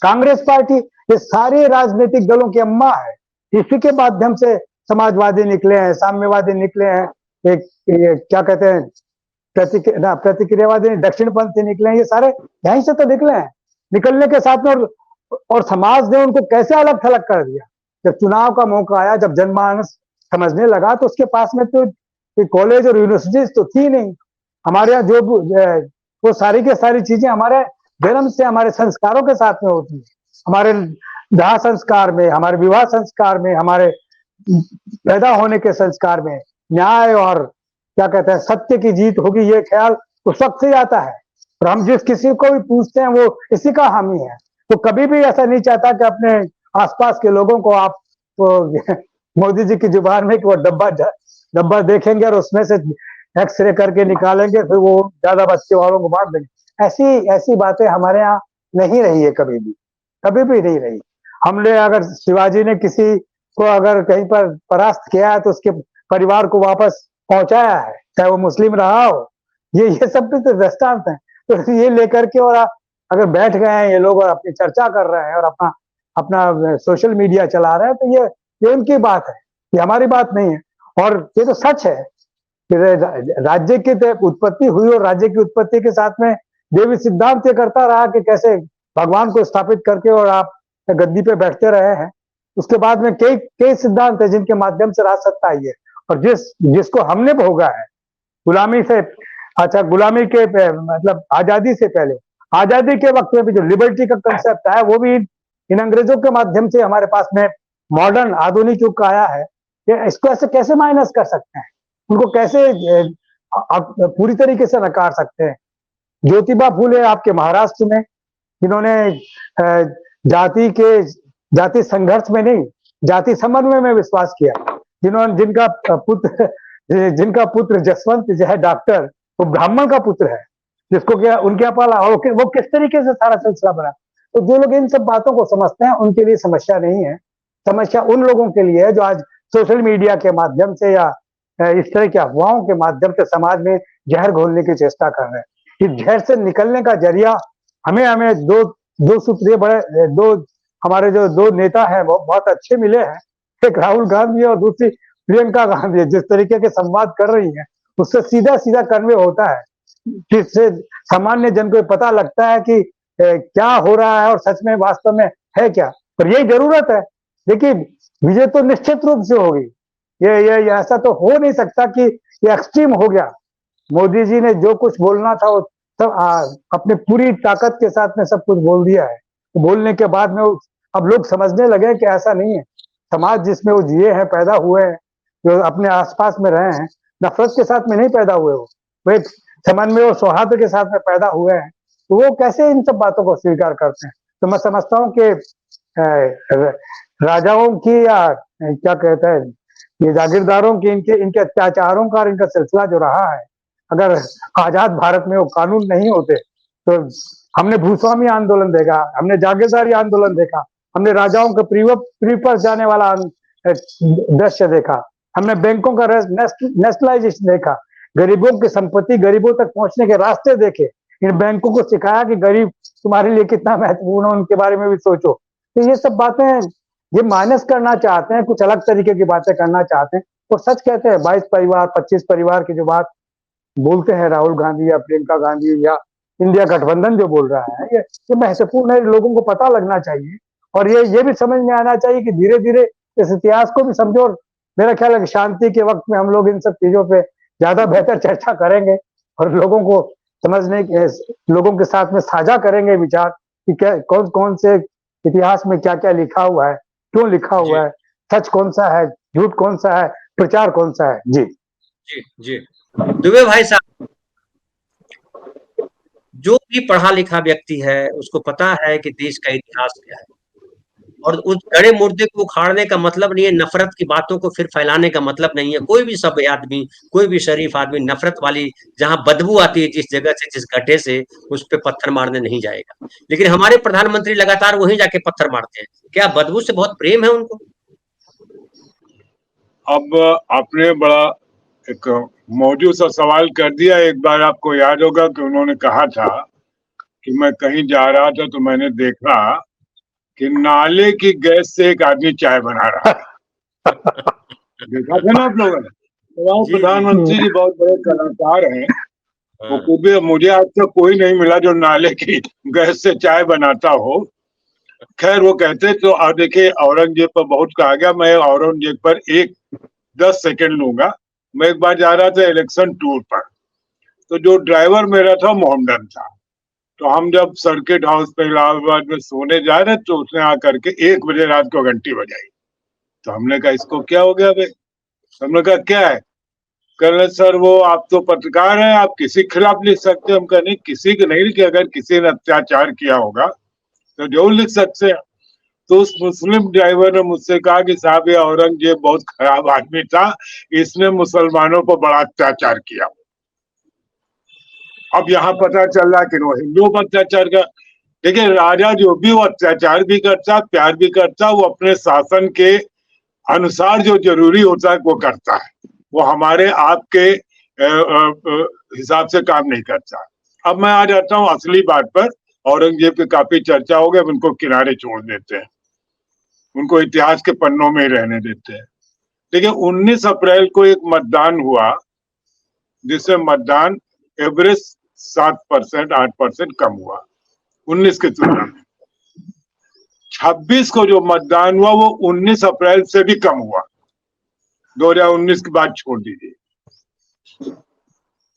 कांग्रेस पार्टी ये सारे राजनीतिक दलों की अम्मा है। इसी के माध्यम से समाजवादी निकले हैं, साम्यवादी निकले हैं, एक क्या कहते हैं प्रतिक्रियावादी दक्षिणपंथी निकले हैं। ये सारे यहीं से तो निकले हैं। निकलने के साथ में और समाज ने उनको कैसे अलग थलग कर दिया। जब चुनाव का मौका आया, जब जनमानस समझने लगा, तो उसके पास में तो कॉलेज और यूनिवर्सिटीज तो थी नहीं। हमारे यहाँ जो वो सारी के सारी चीजें हमारे जन्म से हमारे संस्कारों के साथ में होती है। हमारे दाह संस्कार में, हमारे विवाह संस्कार में, हमारे पैदा होने के संस्कार में न्याय और क्या कहते हैं सत्य की जीत होगी, ये ख्याल उस वक्त से आता है। और हम जिस किसी को भी पूछते हैं वो इसी का हामी है। तो कभी भी ऐसा नहीं चाहता कि अपने आसपास के लोगों को आप मोदी जी की जुबान में कि वो डब्बा देखेंगे और उसमें से एक्सरे करके निकालेंगे, फिर वो ज्यादा बच्चे वालों को बांट देंगे। ऐसी बातें हमारे यहाँ नहीं रही है, कभी भी नहीं रही। हमने अगर शिवाजी ने किसी को अगर कहीं पर परास्त किया है तो उसके परिवार को वापस पहुंचाया है, चाहे वो मुस्लिम रहा हो। ये सब भी तो दृष्टांत है। तो ये लेकर के और अगर बैठ गए हैं ये लोग और अपनी चर्चा कर रहे हैं और अपना सोशल मीडिया चला रहे हैं, तो ये उनकी बात है, ये हमारी बात नहीं है। और ये तो सच है कि राज्य की उत्पत्ति हुई और राज्य की उत्पत्ति के साथ में देवी सिद्धांत ये करता रहा कि कैसे भगवान को स्थापित करके और आप गद्दी पे बैठते रहे हैं। उसके बाद में कई सिद्धांत है जिनके माध्यम से राज सत्ता आई है। और जिसको हमने भोगा है गुलामी से, गुलामी के मतलब आजादी से पहले, आजादी के वक्त में भी जो लिबर्टी का कंसेप्ट आया वो भी इन अंग्रेजों के माध्यम से हमारे पास में मॉडर्न आधुनिक युग का आया है। इसको ऐसे कैसे माइनस कर सकते हैं, उनको कैसे पूरी तरीके से नकार सकते हैं। ज्योतिबा फूले आपके महाराष्ट्र में, जिन्होंने जाति संघर्ष में नहीं जाति समन्वय में विश्वास किया, जिनका पुत्र जसवंत जो है डॉक्टर, वो ब्राह्मण का पुत्र है, जिसको क्या उनके पाला वो किस तरीके से सारा सिलसिला बना। तो जो लोग इन सब बातों को समझते हैं उनके लिए समस्या नहीं है। समस्या उन लोगों के लिए है जो आज सोशल मीडिया के माध्यम से या इस तरह की अफवाहों के माध्यम से समाज में जहर घोलने की चेष्टा कर रहे हैं। इस जहर से निकलने का जरिया हमें दो सूत्रीय दो हमारे जो दो नेता हैं वो बहुत अच्छे मिले हैं। एक राहुल गांधी और दूसरी प्रियंका गांधी। जिस तरीके के संवाद कर रही है उससे सीधा कन्वे होता है, जिससे सामान्य जन को पता लगता है कि क्या हो रहा है और सच में वास्तव में है क्या। पर यही जरूरत है। देखिए, विजय तो निश्चित रूप से होगी। ये ऐसा तो हो नहीं सकता कि ये एक्सट्रीम हो गया। मोदी जी ने जो कुछ बोलना था वो सब अपनी पूरी ताकत के साथ में सब कुछ बोल दिया है। तो बोलने के बाद में अब लोग समझने लगे कि ऐसा नहीं है। समाज जिसमें वो जिए हैं, पैदा हुए हैं, जो अपने आसपास में रहे हैं, नफरत के साथ में नहीं पैदा हुए। वो एक समन्वय और सौहार्द के साथ में पैदा हुए हैं, तो वो कैसे इन सब बातों को स्वीकार करते हैं? तो मैं समझता हूँ कि राजाओं की या क्या कहते हैं, ये जागीरदारों की इनके अत्याचारों का और इनका सिलसिला जो रहा है, अगर आजाद भारत में वो कानून नहीं होते तो हमने भूस्वामी आंदोलन देखा, हमने जागीरदारी आंदोलन देखा, हमने राजाओं के पृथ्वी पर जाने वाला दृश्य देखा, हमने बैंकों का नेशनलाइजेशन देखा, गरीबों की संपत्ति गरीबों तक पहुंचने के रास्ते देखे, इन बैंकों को सिखाया कि गरीब तुम्हारे लिए कितना महत्वपूर्ण है, उनके बारे में भी सोचो। तो ये सब बातें ये माइनस करना चाहते हैं, कुछ अलग तरीके की बातें करना चाहते हैं और सच कहते हैं 22 परिवार 25 परिवार की जो बात बोलते हैं राहुल गांधी या प्रियंका गांधी या इंडिया गठबंधन जो बोल रहा है, ये महत्वपूर्ण है, लोगों को पता लगना चाहिए और ये भी समझ में आना चाहिए कि धीरे धीरे इस इतिहास को भी समझो। और मेरा ख्याल है कि शांति के वक्त में हम लोग इन सब चीजों पे ज्यादा बेहतर चर्चा करेंगे और लोगों को समझने के, लोगों के साथ में साझा करेंगे विचार कि क्या कौन कौन से इतिहास में क्या क्या लिखा हुआ है, क्यों लिखा हुआ है, सच कौन सा है, झूठ कौन सा है, प्रचार कौन सा है। जी जी जी दुबे भाई साहब, जो भी पढ़ा लिखा व्यक्ति है उसको पता है कि देश का इतिहास क्या है, और उस गड़े मुर्दे को उखाड़ने का मतलब नहीं है, नफरत की बातों को फिर फैलाने का मतलब नहीं है। कोई भी सभ्य आदमी, कोई भी शरीफ आदमी नफरत वाली जहां बदबू आती है जिस जगह से, जिस गड्ढे से, उस पे पत्थर मारने नहीं जाएगा। लेकिन हमारे प्रधानमंत्री लगातार वहीं जाके पत्थर मारते हैं। क्या बदबू से बहुत प्रेम है उनको? अब आपने बड़ा एक मौजूद सा सवाल कर दिया। एक बार आपको याद होगा कि उन्होंने कहा था कि मैं कहीं जा रहा था तो मैंने देखा कि नाले की गैस से एक आदमी चाय बना रहा है। देखा था ना आप लोगों ने? तो प्रधानमंत्री जी बहुत बड़े कलाकार हैं, वो मुझे आज तक कोई नहीं मिला जो नाले की गैस से चाय बनाता हो। खैर वो कहते तो देखिए औरंगजेब पर बहुत कहा गया, मैं औरंगजेब पर 10 सेकंड लूंगा। मैं एक बार जा रहा था इलेक्शन टूर पर, तो जो ड्राइवर मेरा था मोहम्मदन था, तो हम जब सर्किट हाउस पे इलाहाबाद में सोने जा रहे तो उसने आकर के 1 बजे रात को घंटी बजाई। तो हमने कहा इसको क्या हो गया भाई? हमने कहा क्या है? कह रहे सर वो आप तो पत्रकार हैं, आप किसी के खिलाफ लिख सकते हैं। हम कहा नहीं, किसी के नहीं लिखे, अगर किसी ने अत्याचार किया होगा तो जरूर लिख सकते हैं। तो उस मुस्लिम ड्राइवर ने मुझसे कहा कि साहब ये औरंगजेब बहुत खराब आदमी था, इसने मुसलमानों पर बड़ा अत्याचार किया। अब यहाँ पता चल रहा कि वो हिंदुओं पर अत्याचार का। देखिए राजा जो भी वो अत्याचार भी करता, प्यार भी करता, वो अपने शासन के अनुसार जो जरूरी होता है वो करता है, वो हमारे आपके हिसाब से काम नहीं करता। अब मैं आ जाता हूँ असली बात पर। औरंगजेब की काफी चर्चा हो गई, उनको किनारे छोड़ देते हैं, उनको इतिहास के पन्नों में ही रहने देते हैं। देखिए 19 अप्रैल को एक मतदान हुआ जिससे मतदान एवरेज 7% 8% कम हुआ 19 के तुलना में। 26 को जो मतदान हुआ वो 19 अप्रैल से भी कम हुआ। 2019 की बात छोड़ दीजिए।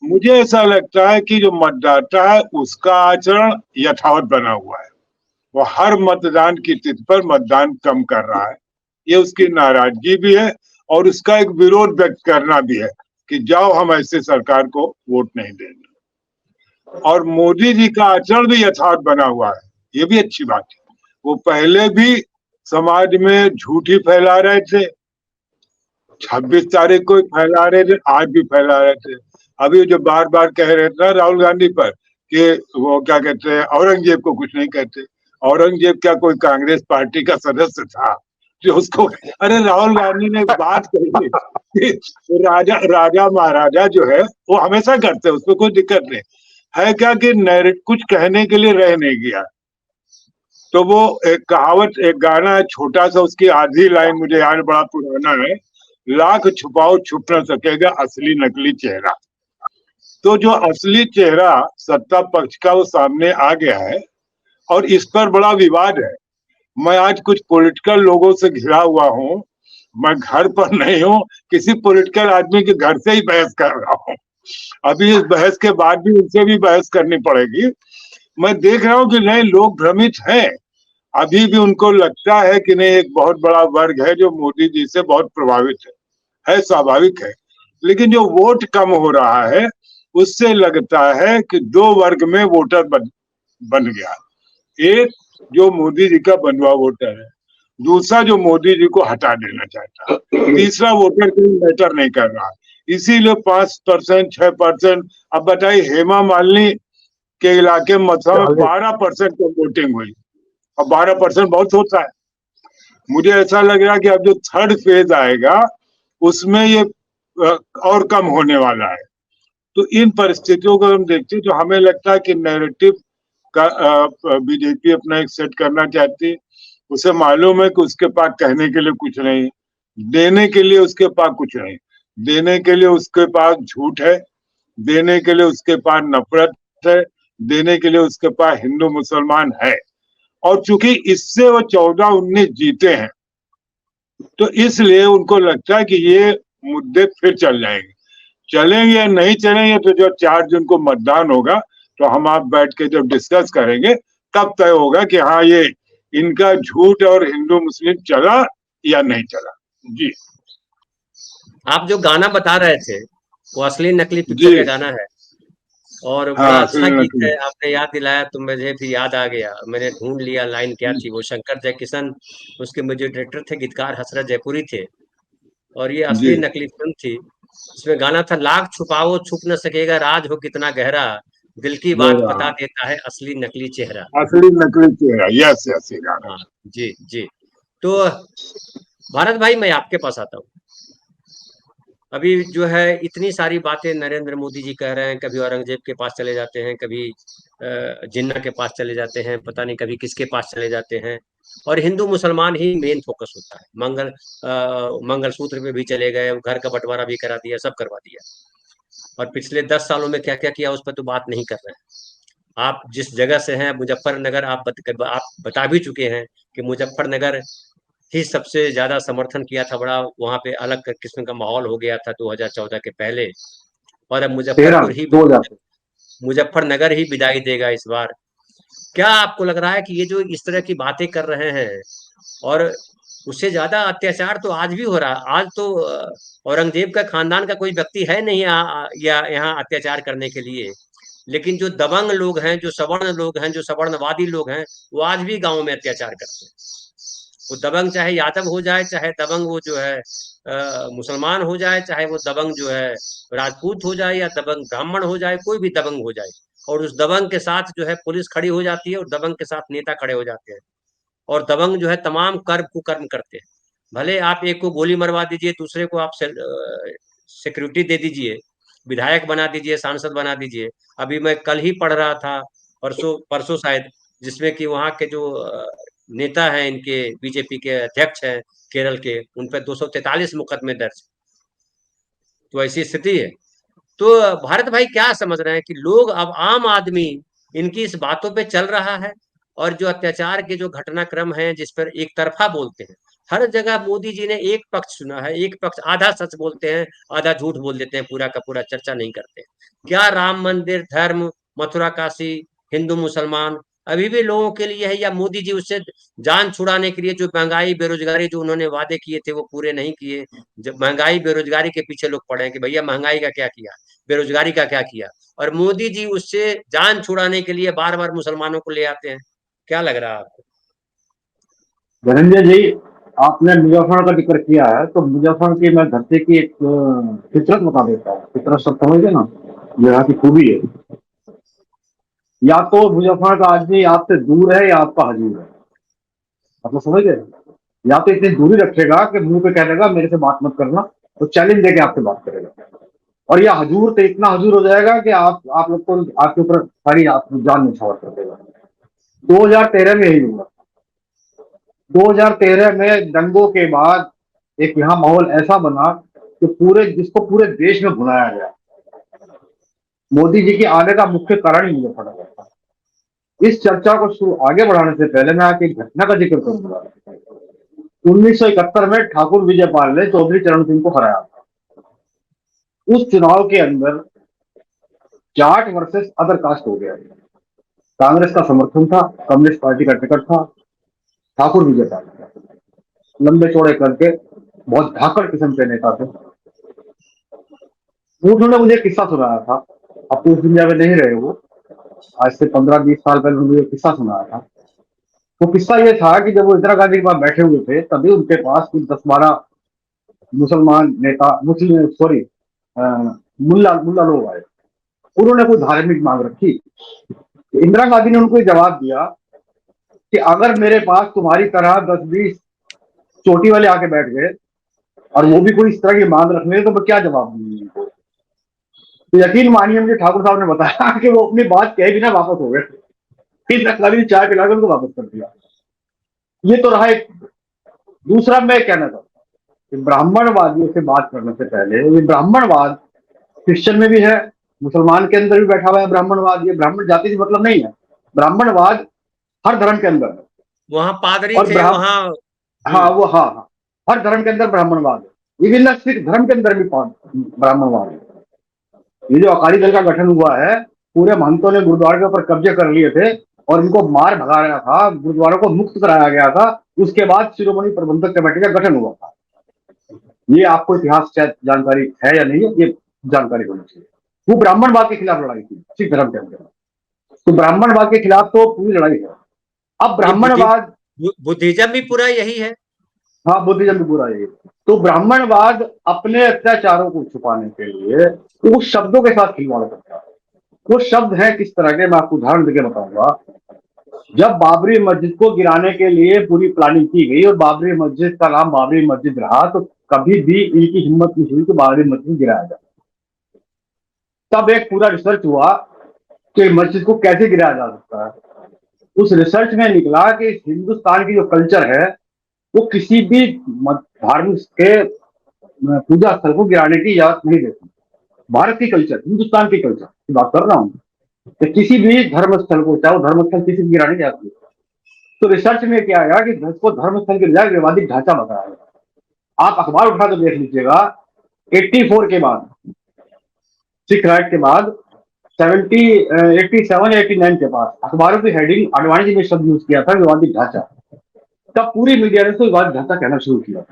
मुझे ऐसा लगता है कि जो मतदाता है उसका आचरण यथावत बना हुआ है, वो हर मतदान की तिथि पर मतदान कम कर रहा है। ये उसकी नाराजगी भी है और उसका एक विरोध व्यक्त करना भी है कि जाओ हम ऐसे सरकार को वोट नहीं देंगे। और मोदी जी का आचरण भी यथावत बना हुआ है, ये भी अच्छी बात है। वो पहले भी समाज में झूठी फैला रहे थे, 26 तारीख को फैला रहे थे, आज भी फैला रहे थे। अभी जो बार बार कह रहे थे राहुल गांधी पर कि वो क्या कहते हैं औरंगजेब को कुछ नहीं कहते। औरंगजेब क्या कोई कांग्रेस पार्टी का सदस्य था जो उसको? अरे राहुल गांधी ने बात कही कि राजा महाराजा जो है वो हमेशा करते हैं, उसमें कोई दिक्कत नहीं है। क्या कि कुछ कहने के लिए रह नहीं गया। तो वो एक कहावत, एक गाना है छोटा सा, उसकी आधी लाइन मुझे याद, बड़ा पुराना है, लाख छुपाओ छुप न सकेगा असली नकली चेहरा। तो जो असली चेहरा सत्ता पक्ष का वो सामने आ गया है और इस पर बड़ा विवाद है। मैं आज कुछ पॉलिटिकल लोगों से घिरा हुआ हूँ, मैं घर पर नहीं हूँ, किसी पॉलिटिकल आदमी के घर से ही बहस कर रहा हूँ। अभी इस बहस के बाद भी उनसे भी बहस करनी पड़ेगी। मैं देख रहा हूँ कि नहीं, लोग भ्रमित हैं, अभी भी उनको लगता है कि नहीं एक बहुत बड़ा वर्ग है जो मोदी जी से बहुत प्रभावित है स्वाभाविक है। लेकिन जो वोट कम हो रहा है उससे लगता है कि दो वर्ग में वोटर बन गया। एक जो मोदी जी का बनवा वोटर है, दूसरा जो मोदी जी को हटा देना चाहता है, तीसरा वोटर कोई मैटर नहीं कर रहा। इसीलिए 5%, 6%। अब बताइए, हेमा मालिनी के इलाके मथुरा में 12% की वोटिंग हुई, और 12% बहुत होता है। मुझे ऐसा लग रहा है कि अब जो थर्ड फेज आएगा उसमें ये और कम होने वाला है। तो इन परिस्थितियों को हम देखते हैं, जो हमें लगता है कि नैरेटिव का बीजेपी अपना एक सेट करना चाहती है। उसे मालूम है कि उसके पास कहने के लिए कुछ नहीं, देने के लिए उसके पास कुछ नहीं। देने के लिए उसके पास झूठ है, देने के लिए उसके पास नफरत है, देने के लिए उसके पास हिंदू मुसलमान है। और चूंकि इससे वो 14-19 जीते हैं, तो इसलिए उनको लगता है कि ये मुद्दे फिर चलेंगे या नहीं चलेंगे, तो जो 4 जून को मतदान होगा, तो हम आप बैठ के जब डिस्कस करेंगे तब तय होगा कि हाँ, ये इनका झूठ और हिंदू मुस्लिम चला या नहीं चला। जी, आप जो गाना बता रहे थे वो असली नकली पिक्चर जी, का गाना है, और बड़ा हाँ, अच्छा सुनिए, गीत है। आपने याद दिलाया तो मुझे फिर याद आ गया, मैंने ढूंढ लिया लाइन क्या थी। वो शंकर जयकिशन उसके म्यूजिक डायरेक्टर थे, गीतकार हसरत जयपुरी थे, और ये जी, असली नकली फिल्म थी। इसमें गाना था, लाख छुपाओ छुप न सकेगा राज हो कितना गहरा, दिल की बात मेरा बता देता है असली नकली चेहरा। असली नकली चेहरा, यस यस, ये गाना। हाँ जी जी। तो भारत भाई, मैं आपके पास आता हूँ। अभी जो है इतनी सारी बातें नरेंद्र मोदी जी कह रहे हैं, कभी औरंगजेब के पास चले जाते हैं, कभी जिन्ना के पास चले जाते हैं, पता नहीं कभी किसके पास चले जाते हैं, और हिंदू मुसलमान ही मेन फोकस होता है। मंगलसूत्र पे भी चले गए, घर का बंटवारा भी करा दिया, सब करवा दिया। और पिछले 10 सालों में क्या क्या किया उस पर तो बात नहीं कर रहे हैं। आप जिस जगह से हैं मुजफ्फरनगर, आप बता भी चुके हैं कि मुजफ्फरनगर ही सबसे ज्यादा समर्थन किया था। बड़ा वहां पे अलग किस्म का माहौल हो गया था 2014 के पहले, और अब 13 2000 मुजफ्फरनगर ही विदाई देगा इस बार। क्या आपको लग रहा है कि ये जो इस तरह की बातें कर रहे हैं, और उससे ज्यादा अत्याचार तो आज भी हो रहा है। आज तो औरंगजेब का खानदान का कोई व्यक्ति है नहीं या यहाँ अत्याचार करने के लिए, लेकिन जो दबंग लोग हैं, जो सवर्ण लोग हैं, जो सवर्णवादी लोग हैं, वो आज भी गाँव में अत्याचार करते हैं। वो दबंग चाहे यादव हो जाए, चाहे दबंग वो जो है मुसलमान हो जाए, चाहे वो दबंग जो है राजपूत हो जाए, या दबंग ब्राह्मण हो जाए, कोई भी दबंग हो जाए, और उस दबंग के साथ जो है पुलिस खड़ी हो जाती है, और दबंग के साथ नेता खड़े हो जाते हैं, और दबंग जो है तमाम कुकर्म करते हैं। भले आप एक को गोली मरवा दीजिए, दूसरे को आप सिक्योरिटी दे दीजिए, विधायक बना दीजिए, सांसद बना दीजिए। अभी मैं कल ही पढ़ रहा था, परसों परसों शायद, जिसमें कि वहाँ के जो नेता हैं, इनके बीजेपी के अध्यक्ष हैं केरल के, उन पर 243 मुकदमे दर्ज। तो ऐसी स्थिति है। तो भारत भाई क्या समझ रहे हैं कि लोग, अब आम आदमी इनकी इस बातों पे चल रहा है, और जो अत्याचार के जो घटनाक्रम हैं जिस पर एक तरफा बोलते हैं, हर जगह मोदी जी ने एक पक्ष चुना है, एक पक्ष आधा सच बोलते हैं, आधा झूठ बोल देते हैं, पूरा का पूरा चर्चा नहीं करते। क्या राम मंदिर, धर्म, मथुरा काशी, हिंदू मुसलमान अभी भी लोगों के लिए है, या मोदी जी उससे जान छुड़ाने के लिए जो महंगाई बेरोजगारी जो उन्होंने वादे किए थे वो पूरे नहीं किए। जब महंगाई बेरोजगारी के पीछे लोग पड़े हैं कि भैया महंगाई का क्या किया, बेरोजगारी का क्या किया, और मोदी जी उससे जान छुड़ाने के लिए बार बार मुसलमानों को ले आते हैं। क्या लग रहा है आपको? धनंजय जी, आपने मुजफ्फर का जिक्र किया है, तो मुजफ्फर की मैं धरती की एक फितरत बता देता हूँ। फितरत सब समझे ना, जो यहाँ की खूबी है। या तो मुजफ्फर का आदमी आपसे दूर है या आपका हजूर है, आप लोग समझ गए। या तो इतनी दूरी रखेगा कि मुंह पे कह देगा मेरे से बात मत करना, तो चैलेंज देके आपसे बात करेगा। और या हजूर तो इतना हजूर हो जाएगा कि आप लोग को आपके ऊपर सारी आप जान निछावर कर देगा। 2013 में यही हुआ। 2013 में दंगों के बाद एक यहाँ माहौल ऐसा बना कि जिसको पूरे देश में भुनाया गया। मोदी जी के आने का मुख्य कारण ही मुझे पड़ा था। इस चर्चा को आगे बढ़ाने से पहले मैं आपकी घटना का जिक्र करूंगा। 1971 में ठाकुर विजयपाल ने चौधरी चरण सिंह को हराया था। उस चुनाव के अंदर जाट वर्सेस अदर कास्ट हो गया। कांग्रेस का समर्थन था, कम्युनिस्ट पार्टी का टिकट था, ठाकुर विजयपाल लंबे चौड़े करके बहुत धाकड़ किस्म के नेता थे। उन्होंने मुझे किस्सा सुनाया था अब तो उस दुनिया में नहीं रहे वो। आज से 15-20 साल पहले उन्होंने एक किस्सा सुनाया था। वो किस्सा ये था कि जब वो इंदिरा गांधी के पास बैठे हुए थे, तभी उनके पास कुछ 10-12 मुसलमान नेता, मुस्लिम सॉरी मुल्ला मुल्ला लोग आए। उन्होंने कोई धार्मिक मांग रखी। इंदिरा गांधी ने उनको ये जवाब दिया कि अगर मेरे पास तुम्हारी तरह 10-20 चोटी वाले आके बैठ गए और वो भी कोई इस तरह की मांग रखने, तो मैं क्या जवाब दूंगी उनको। तो यकीन मानिए, मुझे ठाकुर साहब ने बताया कि वो अपनी बात कहे बिना वापस हो गए। इंदिरा गांधी ने चाय पिलाकर उनको वापस कर दिया। ये तो रहा एक। दूसरा मैं कहना चाहता हूँ कि ब्राह्मणवादियों से बात करने से पहले, ये ब्राह्मणवाद क्रिश्चियन में भी है, मुसलमान के अंदर भी बैठा हुआ है ब्राह्मणवाद। ये ब्राह्मण जाति से मतलब नहीं है, ब्राह्मणवाद हर धर्म के अंदर है। वहाँ पादरी और थे, वहाँ हाँ वो हाँ, हर धर्म के अंदर ब्राह्मणवाद है। इवन न सिख धर्म के अंदर भी ब्राह्मणवाद है। ये जो अकाली दल का गठन हुआ है, पूरे महंतों ने गुरुद्वारे के ऊपर कब्जे कर लिए थे और इनको मार भगाया था, गुरुद्वारों को मुक्त कराया गया था। उसके बाद शिरोमणि प्रबंधक कमेटी का गठन हुआ था। ये आपको इतिहास जानकारी है या नहीं है, ये जानकारी होनी चाहिए। वो ब्राह्मणवाद के खिलाफ लड़ाई थी सिख धर्म के अंदर, तो ब्राह्मणवाद के खिलाफ तो पूरी लड़ाई है। अब ब्राह्मणवाद, बुद्धिज्म भी पूरा यही है। हाँ बुद्धिज्म भी पूरा यही। तो ब्राह्मणवाद अपने अत्याचारों को छुपाने के लिए उस शब्दों के साथ खिलवाड़ करता है। वो शब्द है किस तरह के, मैं आपको उदाहरण देकर बताऊंगा। जब बाबरी मस्जिद को गिराने के लिए पूरी प्लानिंग की गई और बाबरी मस्जिद का नाम बाबरी मस्जिद रहा, तो कभी भी इनकी हिम्मत नहीं हुई कि बाबरी मस्जिद गिराया जाए। तब एक पूरा रिसर्च हुआ कि मस्जिद को कैसे गिराया जा सकता है। उस रिसर्च में निकला कि हिंदुस्तान की जो कल्चर है, वो किसी भी धार्मिक के पूजा स्थल को गिराने की इजाजत नहीं देती। भारत की कल्चर, हिंदुस्तान की कल्चर की बात कर रहा हूँ, कि किसी भी धर्म स्थल को, चाहे वो धर्म स्थल किसी को गिराने की इजाजत नहीं। तो रिसर्च में क्या आया कि को धर्म स्थल के बजाय विवादित ढांचा बताया गया। आप अखबार उठा तो देख लीजिएगा, 84 के बाद, सिख राइट के बाद 87-89 के पास अखबारों की हेडिंग आडवाणी जी ने शब्द यूज किया था, विवादित ढांचा। तब पूरी मीडिया ने तो विवादित ढांचा कहना शुरू किया।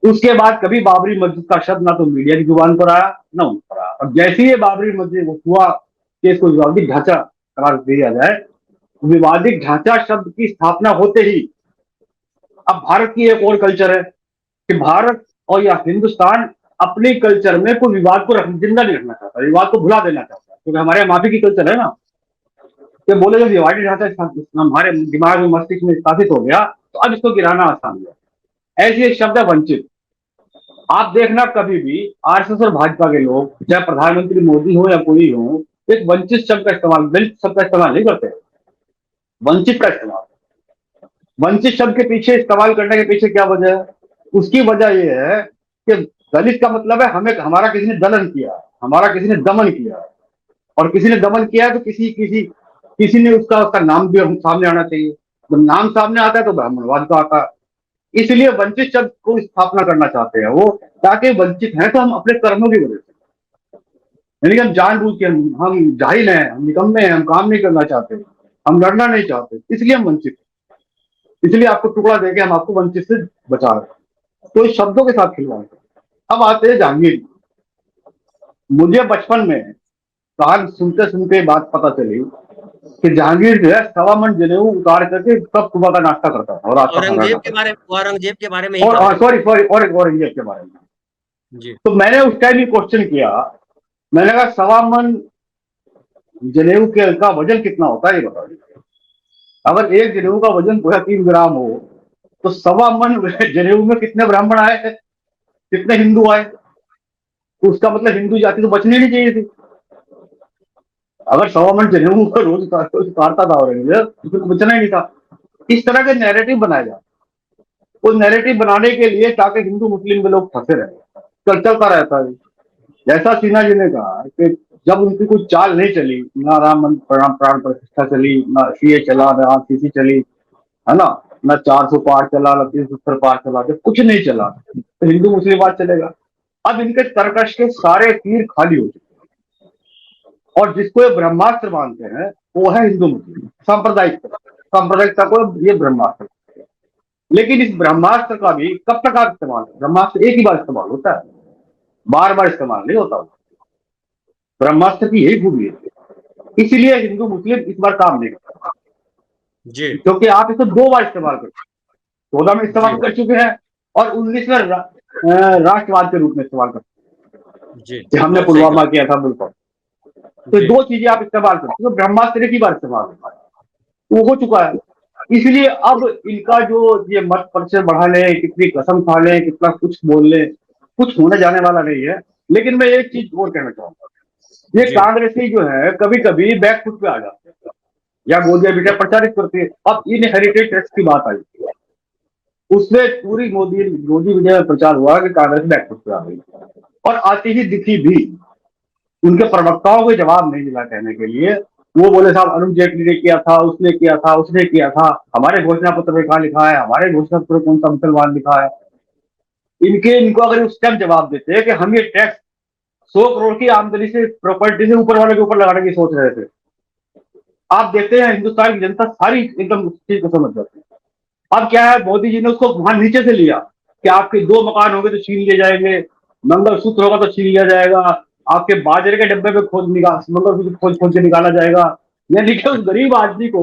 उसके बाद कभी बाबरी मस्जिद का शब्द ना तो मीडिया की जुबान पर आया ना उन पर आया। अब जैसे ही बाबरी मस्जिद हुआ कि इसको विवादित ढांचा करार दिया जाए, विवादित ढांचा शब्द की स्थापना होते ही अब भारत की एक और कल्चर है कि भारत और या हिंदुस्तान अपने कल्चर में कोई विवाद को जिंदा नहीं रखना चाहता, विवाद को भुला देना चाहता है। क्योंकि हमारे यहाँ माफी की कल्चर है ना, कि बोले जब विवादित ढांचा हमारे दिमाग में, मस्तिष्क में स्थापित हो गया, तो अब इसको गिराना आसान है। ऐसी एक शब्द है वंचित। आप देखना कभी भी आरएसएस और भाजपा के लोग, चाहे प्रधानमंत्री मोदी हो या कोई हो, एक वंचित शब्द का इस्तेमाल, दलित शब्द का इस्तेमाल नहीं करते। वंचित का इस्तेमाल, वंचित शब्द के पीछे इस्तेमाल करने के पीछे क्या वजह है? उसकी वजह यह है कि दलित का मतलब है हमें, हमारा किसी ने दलन किया, हमारा किसी ने दमन किया, और किसी ने दमन किया है तो किसी ने उसका नाम भी सामने आना चाहिए। जब नाम सामने आता है तो ब्राह्मणवाद का आता है। इसलिए वंचित शब्द को स्थापना करना चाहते हैं वो, ताकि वंचित हैं तो हम अपने कर्मों की वजह से, यानी कि हम जानबूझ के, हम जाहिल हैं, हम निकम्मे हैं, हम काम नहीं करना चाहते, हम लड़ना नहीं चाहते, इसलिए हम वंचित हैं। इसलिए आपको टुकड़ा देके हम आपको वंचित से बचा रहे हैं। तो इस शब्दों के साथ खिलवाड़। अब आते हैं जहांगीर। मुझे बचपन में कहानी सुनते सुनते बात पता चली कि जहांगीर जो है 1.25 मन जनेऊ उतार करके कब सुबह का नाश्ता करता था और रात का खाना खाता था। औरंगजेब के बारे में सॉरी औरंगजेब के बारे में जी। तो मैंने उस टाइम ही क्वेश्चन किया, मैंने कहा 1.25 मन जनेऊ का वजन कितना होता है ये बता दीजिए। अगर एक जनेऊ का वजन 3 ग्राम हो तो 1.25 मन जनेऊ में कितने ब्राह्मण आए, कितने हिंदू आए? तो उसका मतलब हिंदू जाति तो बचनी नहीं चाहिए थी। अगर 1.25 मन जनेऊ का रोज उतारता था औरंगजेब तो फिर बचना ही नहीं था। इस तरह के नैरेटिव बनाए जाते, वो नैरेटिव बनाने के लिए ताकि हिंदू मुस्लिम में लोग फंसे रहे, चलता रहता है। जैसा सिन्हा जी ने कहा कि जब उनकी कोई चाल नहीं चली, ना राम प्राण प्रतिष्ठा चली, ना सीए चला, ना आरसीसी चली, है ना 400 पार चला, ना 370 पार चला, जब कुछ नहीं चला तो हिंदू मुस्लिम बात चलेगा। अब इनके तरकश के सारे तीर खाली हो चुके हैं और जिसको ये ब्रह्मास्त्र मानते हैं वो है हिंदू मुस्लिम सांप्रदायिकता को ये ब्रह्मास्त्र। लेकिन इस ब्रह्मास्त्र का भी कब तक आप इस्तेमाल है? ब्रह्मास्त्र एक ही बार इस्तेमाल होता है, बार बार इस्तेमाल नहीं होता। ब्रह्मास्त्र की यही खूबी है, इसीलिए हिंदू मुस्लिम इस बार काम नहीं करता, जी क्योंकि आप इसे 2 बार इस्तेमाल कर चुके, 14 में इस्तेमाल जी कर चुके हैं और 19 में राष्ट्रवाद के रूप में इस्तेमाल कर जी चुके, हमने बहुत सही पुलवामा कहा। किया था बिल्कुल। तो जी 2 चीजें आप इस्तेमाल कर चुके, ब्रह्मास्त्र की बार इस्तेमाल वो हो चुका है। इसलिए अब इनका जो ये मत परिचय बढ़ा लें, कितनी कसम खा लें, कितना कुछ बोल लें, कुछ होने जाने वाला नहीं है। लेकिन मैं एक चीज और कहना चाहूंगा, ये जी कांग्रेसी जो है कभी कभी बैकफुट पे आ जाते हैं या गोदिया बेटा प्रचारित करती है। अब इनहेरिटेड टैक्स की बात आई, उससे पूरी मोदी विजय में प्रचार हुआ कि कांग्रेस बैकफुट पे आ गई और आती ही दिखी भी। उनके प्रवक्ताओं को जवाब नहीं मिला कहने के लिए। वो बोले साहब अरुण जेटली ने किया था, उसने किया था, उसने किया था, हमारे घोषणा पत्र में कहा लिखा है, हमारे घोषणा पत्र में कौन सा मुसलमान लिखा है। इनको अगर उस टाइम जवाब देते हैं कि हम ये टैक्स 100 करोड़ की आमदनी से प्रॉपर्टी से ऊपर वाले के ऊपर लगाने की सोच रहे थे, आप देखते हैं हिंदुस्तान की जनता सारी एकदम उस चीज को समझ जाती है। अब क्या है, मोदी जी ने उसको वहां नीचे से लिया कि आपके 2 मकान होंगे तो छीन लिए जाएंगे, मंगलसूत्र होगा तो छीन लिया जाएगा, आपके बाजरे के डब्बे पे खोज निकाल मंगलसूत्र खोज खोज के निकाला जाएगा। यानी कि उस गरीब आदमी को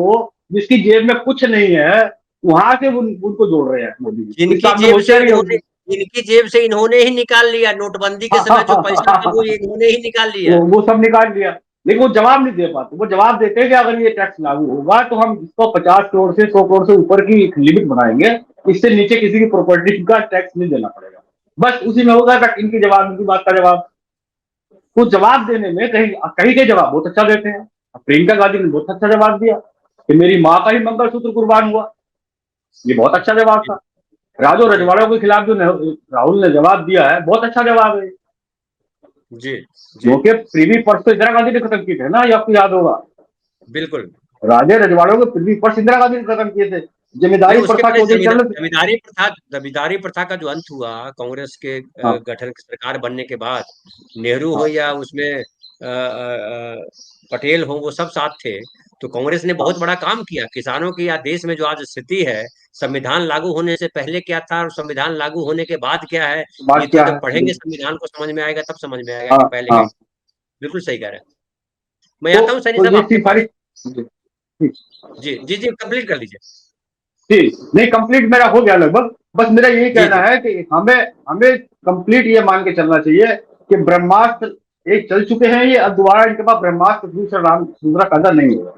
जिसकी जेब में कुछ नहीं है, वहां से उनको जोड़ रहे हैं मोदी जी। इसका जिनकी हमने जेब से होशियारी इन्होंने जिनकी जेब से इन्होंने ही निकाल लिया, नोटबंदी के समय जो पैसा था वो इन्होंने ही निकाल लिया। वो सब निकाल लिया, लेकिन वो जवाब नहीं दे पाते। वो जवाब देते हैं कि अगर ये टैक्स लागू होगा तो हम इसको 50 करोड़ से 100 करोड़ से ऊपर की लिमिट बनाएंगे, इससे नीचे किसी की प्रॉपर्टी का टैक्स नहीं देना पड़ेगा। बस उसी में होगा इनकी बात का जवाब। तो जवाब देने में कहीं कहीं के जवाब बहुत अच्छा देते हैं। प्रियंका गांधी ने बहुत अच्छा जवाब दिया कि मेरी माँ का ही मंगलसूत्र कुर्बान हुआ, ये बहुत अच्छा जवाब था। राजो जी रजवाड़ों के खिलाफ जो राहुल ने जवाब दिया है, बहुत अच्छा जवाब है। जी जी क्योंकि प्रीवी पर्स तो इंदिरा गांधी ने खत्म किए थे ना, ये आपको याद होगा। बिल्कुल। राजे रजवाड़ों के प्रीवी पर्स इंदिरा गांधी ने खत्म किए थे। नहीं, जमींदारी उसके प्रथा पहले को चल रही थी। जमींदारी प्रथा का जो अंत हुआ कांग्रेस के हाँ गठन सरकार बनने के बाद, नेहरू हो हाँ या उसमें पटेल हो, वो सब साथ थे। तो कांग्रेस ने बहुत हाँ। बड़ा काम किया किसानों की। या देश में जो आज स्थिति है, संविधान लागू होने से पहले क्या था और संविधान लागू होने के बाद क्या है, ये बात तो क्या जब है? पढ़ेंगे संविधान को समझ में आएगा, तब समझ में आएगा हाँ कि पहले हाँ। कैसे। बिल्कुल सही कह रहे हैं। मैं आता हूँ सैनी तो साहब ये आपके चीज सारी पास। जी, ठीक जी जी जी, कंप्लीट कर लीजिए। ठीक। नहीं, कंप्लीट मेरा हो गया लगभग। बस मेरा यही जी कहना जी है कि हमें हमें कंप्लीट ये मान के चलना चाहिए कि ब्रह्मास्त्र एक चल चुके हैं ये, अब दोबारा इनके पास ब्रह्मास्त्र दूसरा पैदा नहीं होगा।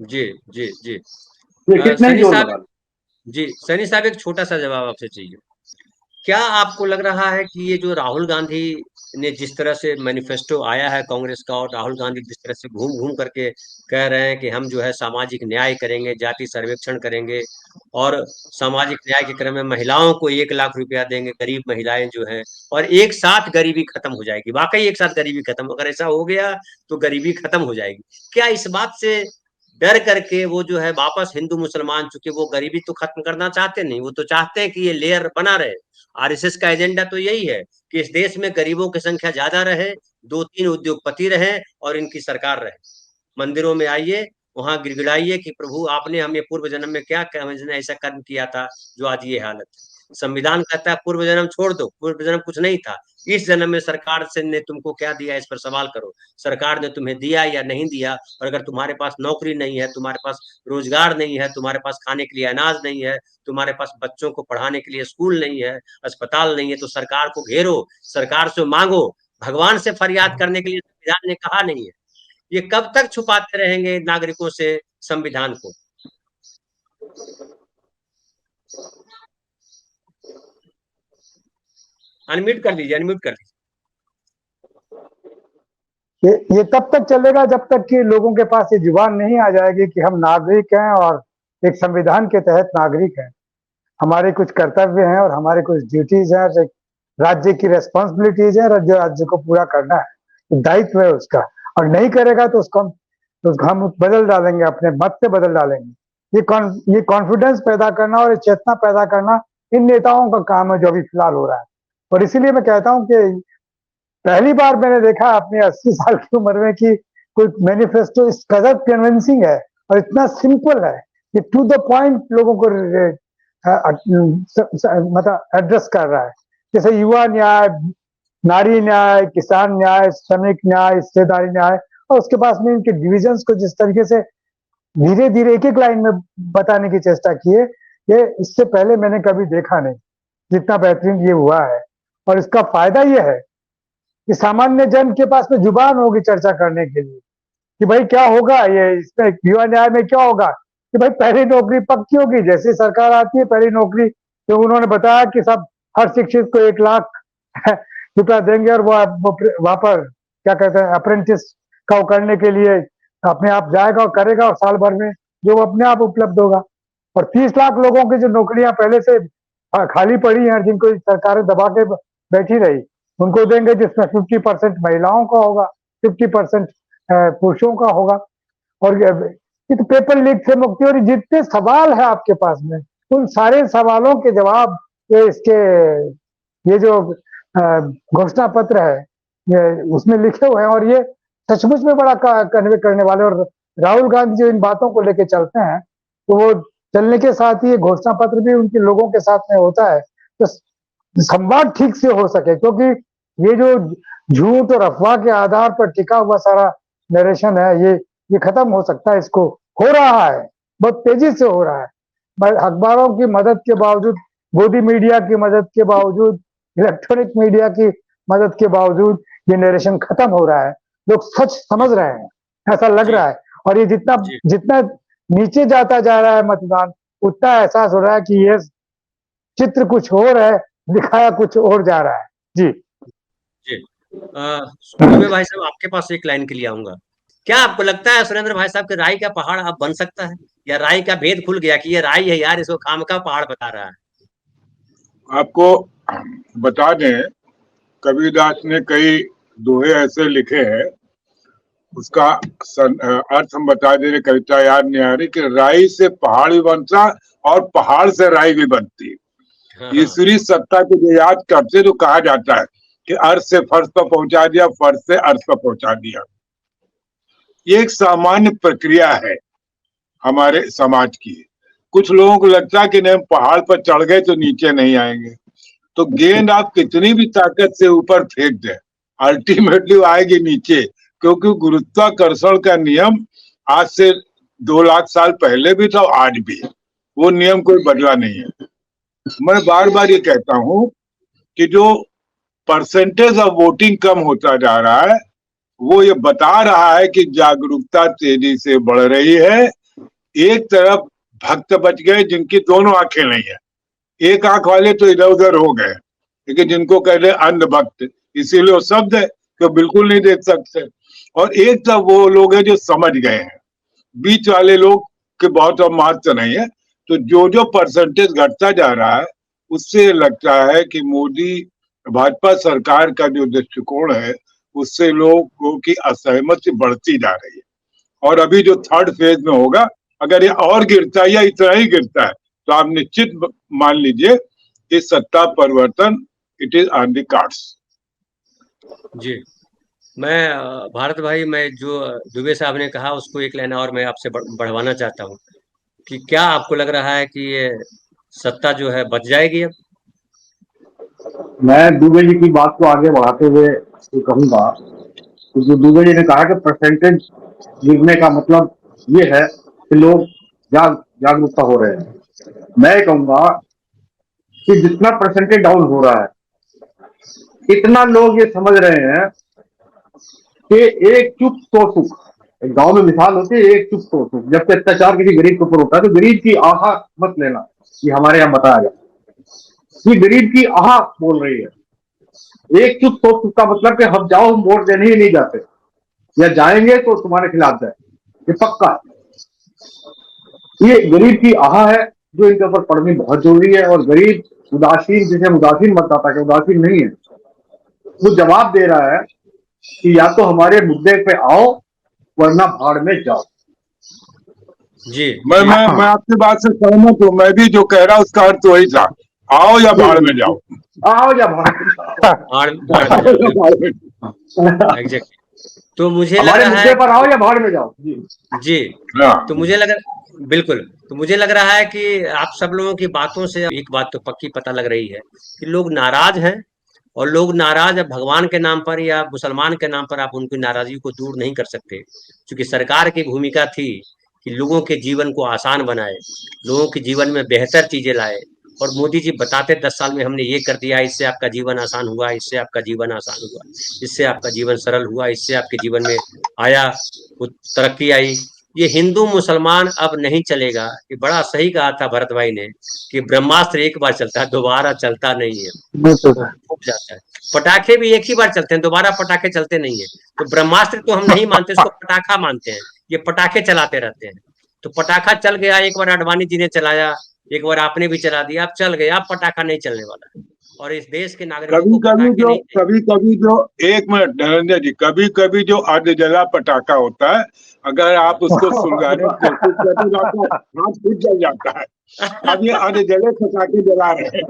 जी जी जी। ये कितने ही सैनी जोर साहब, लगा लें। जी सैनी साहब, एक छोटा सा जवाब आपसे चाहिए। क्या आपको लग रहा है कि ये जो राहुल गांधी ने जिस तरह से मैनिफेस्टो आया है कांग्रेस का, और राहुल गांधी जिस तरह से घूम घूम करके कह रहे हैं कि हम जो है सामाजिक न्याय करेंगे, जाति सर्वेक्षण करेंगे, और सामाजिक न्याय के क्रम में महिलाओं को 1 लाख रुपया देंगे, गरीब महिलाएं जो हैं, और एक साथ गरीबी खत्म हो जाएगी। वाकई एक साथ गरीबी खत्म, अगर ऐसा हो गया तो गरीबी खत्म हो जाएगी। क्या इस बात से डर करके वो जो है वापस हिंदू मुसलमान, चूंकि वो गरीबी तो खत्म करना चाहते नहीं, वो तो चाहते हैं कि ये लेयर बना रहे। आरएसएस का एजेंडा तो यही है कि इस देश में गरीबों की संख्या ज्यादा रहे, 2-3 उद्योगपति रहे और इनकी सरकार रहे। मंदिरों में आइए, वहां गिड़गिड़ाइए कि प्रभु आपने हमें पूर्व जन्म में क्या हमने ऐसा कर्म किया था जो आज ये हालत है। संविधान कहता है पूर्व जन्म छोड़ दो, पूर्व जन्म कुछ नहीं था, इस जन्म में सरकार से ने तुमको क्या दिया, इस पर सवाल करो। सरकार ने तुम्हें दिया या नहीं दिया, और अगर तुम्हारे पास नौकरी नहीं है, तुम्हारे पास रोजगार नहीं है, तुम्हारे पास खाने के लिए अनाज नहीं है, तुम्हारे पास बच्चों को पढ़ाने के लिए स्कूल नहीं है, अस्पताल नहीं है, तो सरकार को घेरो, सरकार से मांगो। भगवान से फरियाद करने के लिए संविधान ने कहा नहीं है। ये कब तक छुपाते रहेंगे नागरिकों से संविधान को? अनम्यूट कर लीजिए, अनम्यूट कर लीजिए। ये तब तक चलेगा जब तक कि लोगों के पास ये जुबान नहीं आ जाएगी कि हम नागरिक हैं और एक संविधान के तहत नागरिक हैं, हमारे कुछ कर्तव्य हैं और हमारे कुछ ड्यूटीज हैं, और एक राज्य की रेस्पॉन्सिबिलिटीज है, जो राज्य को पूरा करना है, दायित्व है उसका। और नहीं करेगा तो उसको हम बदल डालेंगे, अपने मत से बदल डालेंगे। ये कॉन्फिडेंस पैदा करना और चेतना पैदा करना इन नेताओं का काम है जो अभी फिलहाल हो रहा है। और इसीलिए मैं कहता हूं कि पहली बार मैंने देखा अपने 80 साल की उम्र में कि कोई मैनिफेस्टो इस कदर कन्विंसिंग है और इतना सिंपल है कि टू द पॉइंट लोगों को मतलब एड्रेस कर रहा है। जैसे युवा न्याय, नारी न्याय, किसान न्याय, श्रमिक न्याय, हिस्सेदारी न्याय, और उसके पास में इनके डिविजन्स को जिस तरीके से धीरे धीरे एक एक लाइन में बताने की चेष्टा की है, ये इससे पहले मैंने कभी देखा नहीं जितना बेहतरीन ये हुआ है। और इसका फायदा ये है कि सामान्य जन के पास में जुबान होगी चर्चा करने के लिए कि भाई क्या होगा, ये इसमें युवा न्याय में क्या होगा कि भाई पहली नौकरी पक्की होगी, जैसे सरकार आती है पहली नौकरी, तो उन्होंने बताया कि सब हर शिक्षित को 1 लाख रुपया देंगे और वो वहां पर क्या कहते हैं अप्रेंटिस का करने के लिए अपने आप जाएगा और करेगा, और साल भर में जो अपने आप उपलब्ध होगा। और 30 लाख लोगों की जो नौकरियां पहले से खाली पड़ी हैं, जिनको सरकारें दबा के बैठी रही, उनको देंगे, जिसमें 50% महिलाओं का होगा, 50% पुरुषों का होगा। और ये तो पेपर लीक से मुक्ति। और जितने सवाल है आपके पास में, उन सारे सवालों के जवाब ये जो घोषणा पत्र है ये उसमें लिखे हुए हैं, और ये सचमुच में बड़ा कन्वे करने वाले। और राहुल गांधी जो इन बातों को लेके चलते हैं, तो वो चलने के साथ ही ये घोषणा पत्र भी उनके लोगों के साथ में होता है, तो संवाद ठीक से हो सके, क्योंकि ये जो झूठ और अफवाह के आधार पर टिका हुआ सारा नरेशन है, ये खत्म हो सकता है। इसको हो रहा है, बहुत तेजी से हो रहा है, अखबारों की मदद के बावजूद, गोदी मीडिया की मदद के बावजूद, इलेक्ट्रॉनिक मीडिया की मदद के बावजूद ये नरेशन खत्म हो रहा है। लोग सच समझ रहे हैं, ऐसा लग रहा है। और ये जितना नीचे जाता जा रहा है मतदान, उतना एहसास हो रहा है कि ये चित्र कुछ और है, दिखाया कुछ और जा रहा है। जी जी दुबे भाई साहब, आपके पास एक लाइन के लिए आऊंगा। क्या आपको लगता है सुरेंद्र भाई साहब कि राई का पहाड़ अब बन सकता है, या राई का भेद खुल गया कि ये राई है यार, इसको खामखा पहाड़ बता रहा है? आपको बता दें, कबीरदास ने कई दोहे ऐसे लिखे हैं, उसका अर्थ हम बता दे रहे, कविता याद नहीं आ रही, कि राई से पहाड़ भी बनता और पहाड़ से राई भी बनती। ईश्वरी सत्ता को जो याद करते तो कहा जाता है कि अर्थ से फर्श पर पहुंचा दिया, फर्श से अर्थ पर पहुंचा दिया। ये एक सामान्य प्रक्रिया है हमारे समाज की। कुछ लोगों को लगता है कि नहीं, पहाड़ पर चढ़ गए तो नीचे नहीं आएंगे। तो गेंद आप कितनी भी ताकत से ऊपर फेंक दें, अल्टीमेटली आएगी नीचे, क्योंकि गुरुत्वाकर्षण का नियम आज से 2 लाख साल पहले भी था, आज भी वो नियम कोई बदला नहीं है। मैं बार बार ये कहता हूं कि जो परसेंटेज ऑफ वोटिंग कम होता जा रहा है, वो ये बता रहा है कि जागरूकता तेजी से बढ़ रही है। एक तरफ भक्त बच गए जिनकी दोनों आंखें नहीं है, एक आंख वाले तो इधर उधर हो गए, लेकिन जिनको कह रहे अंध भक्त, इसीलिए वो शब्द है कि बिल्कुल नहीं देख सकते। और एक तरफ वो लोग हैं जो समझ गए हैं, बीच वाले लोग के बहुत महत्व नहीं है। तो जो परसेंटेज घटता जा रहा है, उससे लगता है कि मोदी भाजपा सरकार का जो दृष्टिकोण है, उससे लोगों की असहमति बढ़ती जा रही है। और अभी जो 3rd फेज में होगा, अगर ये और गिरता है या इतना ही गिरता है, तो आप निश्चित मान लीजिए कि सत्ता परिवर्तन it is on the cards. जी, मैं भारत भाई, मैं जो दुबे साहब ने कहा उसको एक लाइन और मैं आपसे बढ़वाना चाहता हूँ कि क्या आपको लग रहा है कि ये सत्ता जो है बच जाएगी अब? मैं दुबे जी की बात को आगे बढ़ाते हुए कहूंगा कि जो दुबे जी ने कहा कि परसेंटेज गिरने का मतलब ये है कि लोग जागरूकता हो रहे हैं। मैं कहूंगा कि जितना परसेंटेज डाउन हो रहा है, इतना लोग ये समझ रहे हैं कि एक चुप तो सुख। एक गांव में मिसाल होती है, एक चुप तो सुख। जब से अत्याचार किसी गरीब के ऊपर होता है तो गरीब की आहा मत लेना, ये हमारे यहाँ बताया गया। ये गरीब की आहा बोल रही है। एक चुप तो सुख का मतलब कि हम जाओ, हम वोट देने ही नहीं जाते, या जाएंगे तो तुम्हारे खिलाफ जाए, ये पक्का। ये गरीब की आहा है जो इनके ऊपर पड़नी बहुत जरूरी है। और गरीब उदासीन, जिसे उदासीन मतदाता के उदासीन नहीं है, वो जवाब दे रहा है कि या तो हमारे मुद्दे पे आओ वरना भाड़ में जाओ। जी, मैं आपकी बात से सहमत हूँ। मैं भी जो कह रहा हूँ उसका अर्थ वही था, आओ या भाड़ में जाओ। आओ या भाड़ में जाओ। एग्जैक्टली। तो मुझे लग हमारे रहा मुद्दे है पर आओ या भाड़ में जाओ। जी, हाँ। तो मुझे लग बिल्कुल, तो मुझे लग रहा है कि आप सब लोगों की बातों से एक बात तो पक्की पता लग रही है कि लोग नाराज हैं और लोग नाराज अब भगवान के नाम पर या मुसलमान के नाम पर आप उनकी नाराजगी को दूर नहीं कर सकते, क्योंकि सरकार की भूमिका थी कि लोगों के जीवन को आसान बनाए, लोगों के जीवन में बेहतर चीजें लाए। और मोदी जी बताते 10 साल में हमने ये कर दिया, इससे आपका जीवन आसान हुआ, इससे आपका जीवन आसान हुआ, इससे आपका जीवन सरल हुआ, इससे आपके जीवन में आया तरक्की आई। ये हिंदू मुसलमान अब नहीं चलेगा। ये बड़ा सही कहा था भरत भाई ने कि ब्रह्मास्त्र एक बार चलता है, दोबारा चलता नहीं है, वो फूट जाता है। पटाखे भी एक ही बार चलते हैं, दोबारा पटाखे चलते नहीं है। तो ब्रह्मास्त्र तो हम नहीं मानते, उसको पटाखा मानते हैं। ये पटाखे चलाते रहते हैं। तो पटाखा चल गया, एक बार अडवाणी जी ने चलाया, एक बार आपने भी चला दिया, अब चल गया, अब पटाखा नहीं चलने वाला है। और इस देश के नागरिकों कभी को कभी पटाखे जो नहीं कभी कभी जो एक मिनट नरेंद्र जी, कभी कभी जो अर्धजला पटाखा होता है, अगर आप उसको सुलगाने की कोशिश करते जाते हैं, हाथ खुद जल जाता है। अब ये अर्धजले पटाखे जला रहे हैं।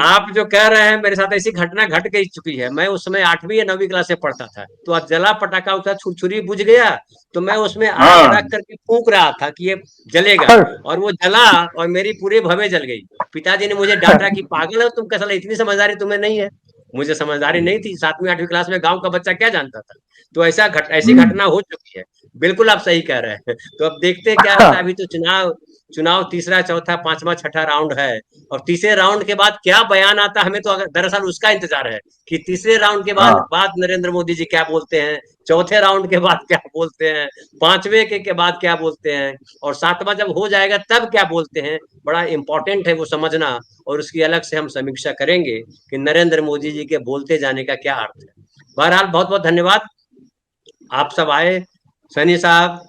आप जो कह रहे हैं, मेरे साथ ऐसी घटना घट गई चुकी है। मैं उस समय 8वीं या 9वीं क्लास से पढ़ता था, तो जला पटाखा होता, छुरछुरी बुझ गया, तो मैं उसमें आग हाँ रख करके फूंक रहा था कि ये जलेगा, और वो जला और मेरी पूरी भवें जल गई। पिताजी ने मुझे डांटा कि पागल हो तुम, कैसा, इतनी समझदारी तुम्हें नहीं है। मुझे समझदारी नहीं थी, 7वीं 8वीं क्लास में गांव का बच्चा क्या जानता था। तो ऐसी घटना हो चुकी है। बिल्कुल आप सही कह रहे हैं। तो अब देखते हैं क्या होता है। अभी तो चुनाव चुनाव तीसरा, चौथा, पांचवा, छठा राउंड है, और तीसरे राउंड के बाद क्या बयान आता है, हमें तो दरअसल उसका इंतजार है कि तीसरे राउंड के बाद नरेंद्र मोदी जी क्या बोलते हैं, चौथे राउंड के बाद क्या बोलते हैं, पांचवे के बाद क्या बोलते हैं, और सातवां जब हो जाएगा तब क्या बोलते हैं। बड़ा इंपॉर्टेंट है वो समझना, और उसकी अलग से हम समीक्षा करेंगे कि नरेंद्र मोदी जी के बोलते जाने का क्या अर्थ है। बहरहाल बहुत बहुत धन्यवाद, आप सब आए, सनी साहब,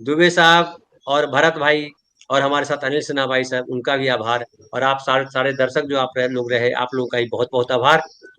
दुबे साहब और भरत भाई, और हमारे साथ अनिल सिन्हा भाई साहब, उनका भी आभार। और आप सारे सारे दर्शक जो आप लोग रहे, आप लोगों का भी बहुत बहुत आभार।